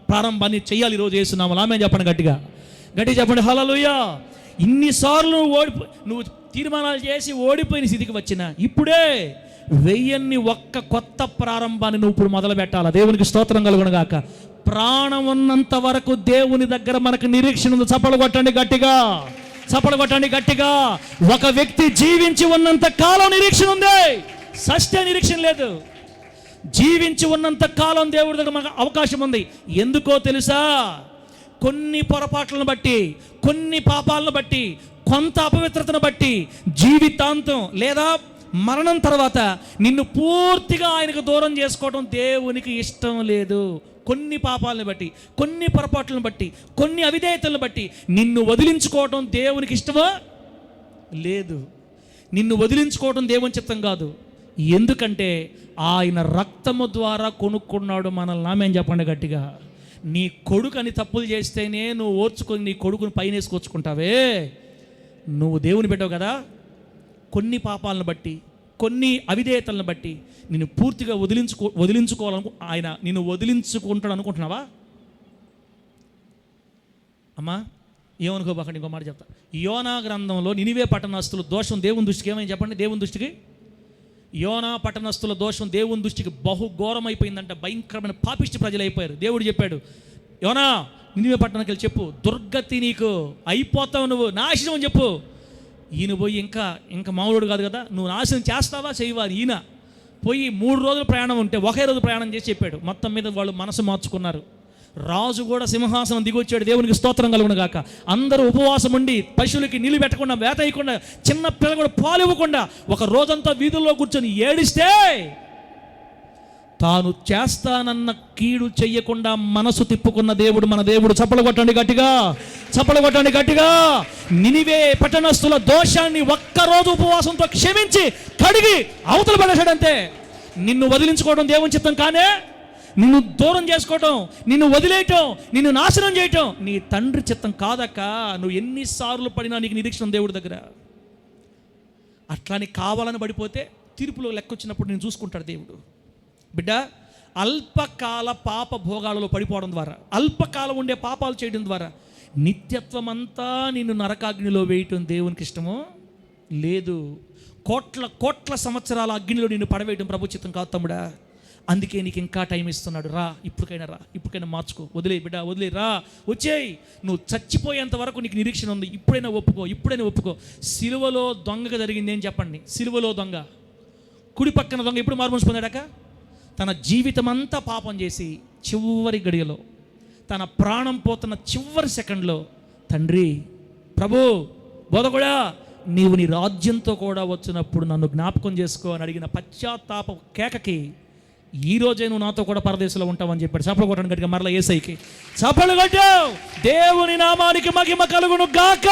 ప్రారంభాన్ని చెయ్యాలి. ఈరోజు చేస్తున్నాము. ఆమేన్ చెప్పండి గట్టిగా చెప్పండి హల్లెలూయా. ఇన్నిసార్లు నువ్వు తీర్మానాలు చేసి ఓడిపోయిన స్థితికి వచ్చిన ఇప్పుడే 1000ని ఒక్క కొత్త ప్రారంభాన్ని నువ్వు ఇప్పుడు మొదలు పెట్టాలా. దేవునికి స్తోత్రం కలుగును గాక. ప్రాణం ఉన్నంత వరకు దేవుని దగ్గర మనకు నిరీక్షణ ఉంది. చప్పలు కొట్టండి గట్టిగా. ఒక వ్యక్తి జీవించి ఉన్నంత కాలం నిరీక్షణ ఉంది, సత్య నిరీక్షణ లేదు. జీవించి ఉన్నంత కాలం దేవుడి దగ్గర మనకు అవకాశం ఉంది. ఎందుకో తెలుసా? కొన్ని పొరపాట్లను బట్టి, కొన్ని పాపాలను బట్టి, కొంత అపవిత్రతను బట్టి జీవితాంతం లేదా మరణం తర్వాత నిన్ను పూర్తిగా ఆయనకు దూరం చేసుకోవడం దేవునికి ఇష్టం లేదు. కొన్ని పాపాలను బట్టి, కొన్ని పొరపాట్లను బట్టి, కొన్ని అవిధేయతలను బట్టి నిన్ను వదిలించుకోవడం దేవునికి ఇష్టమా లేదు. నిన్ను వదిలించుకోవడం దేవుని చిత్తం కాదు. ఎందుకంటే ఆయన రక్తము ద్వారా కొనుక్కున్నాడు మనల్ని. ఆమేన్ చెప్పండి గట్టిగా. నీ కొడుకు అని తప్పులు చేస్తేనే నువ్వు ఓర్చుకొని నీ కొడుకుని పైన వేసుకొచ్చుకుంటావే, నువ్వు దేవుని పెట్టావు కదా. కొన్ని పాపాలను బట్టి, కొన్ని అవిధేయతలను బట్టి నిన్ను పూర్తిగా ఆయన నిన్ను వదిలించుకుంటాడు అనుకుంటున్నావా? అమ్మా ఏమనుకోబాకండి, ఇంకో మాట చెప్తా. యోనా గ్రంథంలో నినివే పట్టణస్థుల దోషం దేవుని దృష్టికి ఏమని చెప్పండి. దేవుని దృష్టికి యోనా పట్టణస్థుల దోషం దేవుని దృష్టికి బహుఘోరమైపోయిందంట. భయంకరమైన పాపిష్టి ప్రజలు అయిపోయారు. దేవుడు చెప్పాడు, యోనా నినివే పట్టణానికి వెళ్ళి చెప్పు, దుర్గతి నీకు అయిపోతావు, నువ్వు నాశనం అని చెప్పు. ఈయన పోయి ఇంకా మామూలుడు కాదు కదా, నువ్వు నాశనం చేస్తావా చేయవా. ఈయన పోయి 3 రోజుల ప్రయాణం ఉంటే ఒకే రోజు ప్రయాణం చేసి చెప్పాడు. మొత్తం మీద వాళ్ళు మనసు మార్చుకున్నారు. రాజు కూడా సింహాసనం దిగొచ్చాడు. దేవునికి స్తోత్రం కలుగును గాక. అందరూ ఉపవాసం ఉండి పశువులకి నీళ్ళు పెట్టకుండా, వేట వేయకుండా, చిన్న పిల్లలు కూడా పాలు ఇవ్వకుండా ఒక రోజంతా వీధుల్లో కూర్చొని ఏడిస్తే తాను చేస్తానన్న కీడు చెయ్యకుండా మనసు తిప్పుకున్న దేవుడు మన దేవుడు. చప్పలు కొట్టండి గట్టిగా. నినివే పట్టణస్థుల దోషాన్ని ఒక్కరోజు ఉపవాసంతో క్షమించి కడిగి అవతల పడేశాడంతే. నిన్ను వదిలించుకోవడం దేవుని చిత్తం కానే, నిన్ను దూరం చేసుకోవటం, నిన్ను వదిలేయటం, నిన్ను నాశనం చేయటం నీ తండ్రి చిత్తం కాదక్క. నువ్వు ఎన్నిసార్లు పడినా నీకు నిరీక్షణ దేవుడి దగ్గర. అట్లాని కావాలని పడిపోతే తీర్పులో లెక్కొచ్చినప్పుడు నేను చూసుకుంటాడు దేవుడు. బిడ్డ, అల్పకాల పాప భోగాలలో పడిపోవడం ద్వారా, అల్పకాలం ఉండే పాపాలు చేయడం ద్వారా నిత్యత్వం అంతా నిన్ను నరకాగ్నిలో వేయటం దేవునికి ఇష్టమో లేదు. కోట్ల సంవత్సరాల అగ్నిలో నిన్ను పడవేయటం ప్రభు చిత్తం కాదు తమ్ముడా. అందుకే నీకు ఇంకా టైం ఇస్తున్నాడు. ఇప్పటికైనా మార్చుకో. వదిలే బిడ్డ, రా, వచ్చేయి. నువ్వు చచ్చిపోయేంత వరకు నీకు నిరీక్షణ ఉంది. ఇప్పుడైనా ఒప్పుకో. సిలువలో దొంగగా జరిగింది ఏం చెప్పండి. సిలువలో దొంగ, కుడి పక్కన దొంగ ఎప్పుడు మార్మోన్స్ పొందాడాక? తన జీవితం అంతా పాపం చేసి చివరి గడియలో, తన ప్రాణం పోతున్న చివరి సెకండ్లో, తండ్రి, ప్రభు, బోధకుడా, నీవు నీ రాజ్యంతో కూడా వచ్చినప్పుడు నన్ను జ్ఞాపకం చేసుకో అని అడిగిన పశ్చాత్తాప కేకకి ఈరోజే నువ్వు నాతో కూడా పరదేశంలో ఉంటావని చెప్పాడు. చప్పలు కొట్టండి గట్టిగా మరలా యేసయ్యకి చప్పలు కొట్టావు. దేవుని నామానికి మహిమ కలుగును గాక.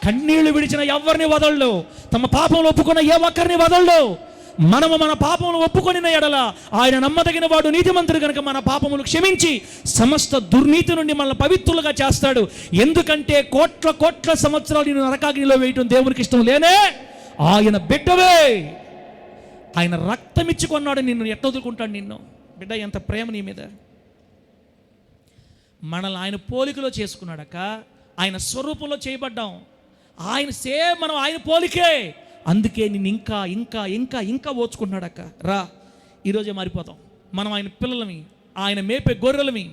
కన్నీళ్లు విడిచిన ఎవరిని వదలడు, తమ పాపంలో ఒప్పుకున్న ఏ ఒక్కరిని వదలడు. మనము మన పాపములు ఒప్పుకొనిన ఎడల ఆయన నమ్మదగిన వాడు, నీతిమంతుడు కనుక మన పాపములు క్షమించి సమస్త దుర్నీతి నుండి మనల్ని పవిత్రులుగా చేస్తాడు. ఎందుకంటే కోట్ల కోట్ల సంవత్సరాలు నేను నరకాగ్నిలో వేయటం దేవునికి ఇష్టం లేనే. ఆయన బిడ్డవే, ఆయన రక్తం ఇచ్చుకున్నాడు, నిన్ను ఎట్ట వదులుకుంటాడు నిన్ను? బిడ్డ, ఎంత ప్రేమ నీ మీద. మనల్ని ఆయన పోలికలో చేసుకున్నాడక, ఆయన స్వరూపంలో చేయబడ్డాం. ఆయన సేమ్ మనం ఆయన పోలికే. అందుకే నిన్ను ఇంకా ఇంకా ఇంకా ఇంకా ఓచుకుంటున్నాడక్క. రా, ఈరోజే మారిపోతాం. మనం ఆయన పిల్లలమి, ఆయన మేపే గొర్రెలమి.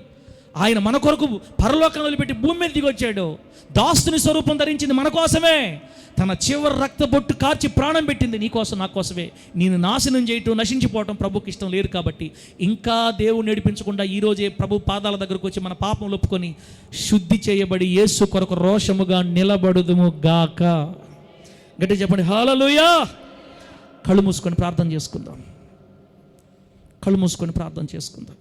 ఆయన మన కొరకు పరలోకం వదిలిపెట్టి భూమి మీద దిగి వచ్చాడు. దాస్తుని స్వరూపం ధరించింది మన కోసమే. తన చివరి రక్త బొట్టు కార్చి ప్రాణం పెట్టింది నీ కోసం, నా కోసమే. నేను నాశనం చేయటం, నశించిపోవటం ప్రభుకి ఇష్టం లేదు. కాబట్టి ఇంకా దేవుని నడిపించకుండా ఈరోజే ప్రభు పాదాల దగ్గరకు వచ్చి మన పాపం ఒప్పుకొని శుద్ధి చేయబడి యేసు కొరకు రోషముగా నిలబడుదుము గాక. గట్టి చెప్పండి హల్లెలూయా. కళ్ళు మూసుకొని ప్రార్థన చేసుకుందాం.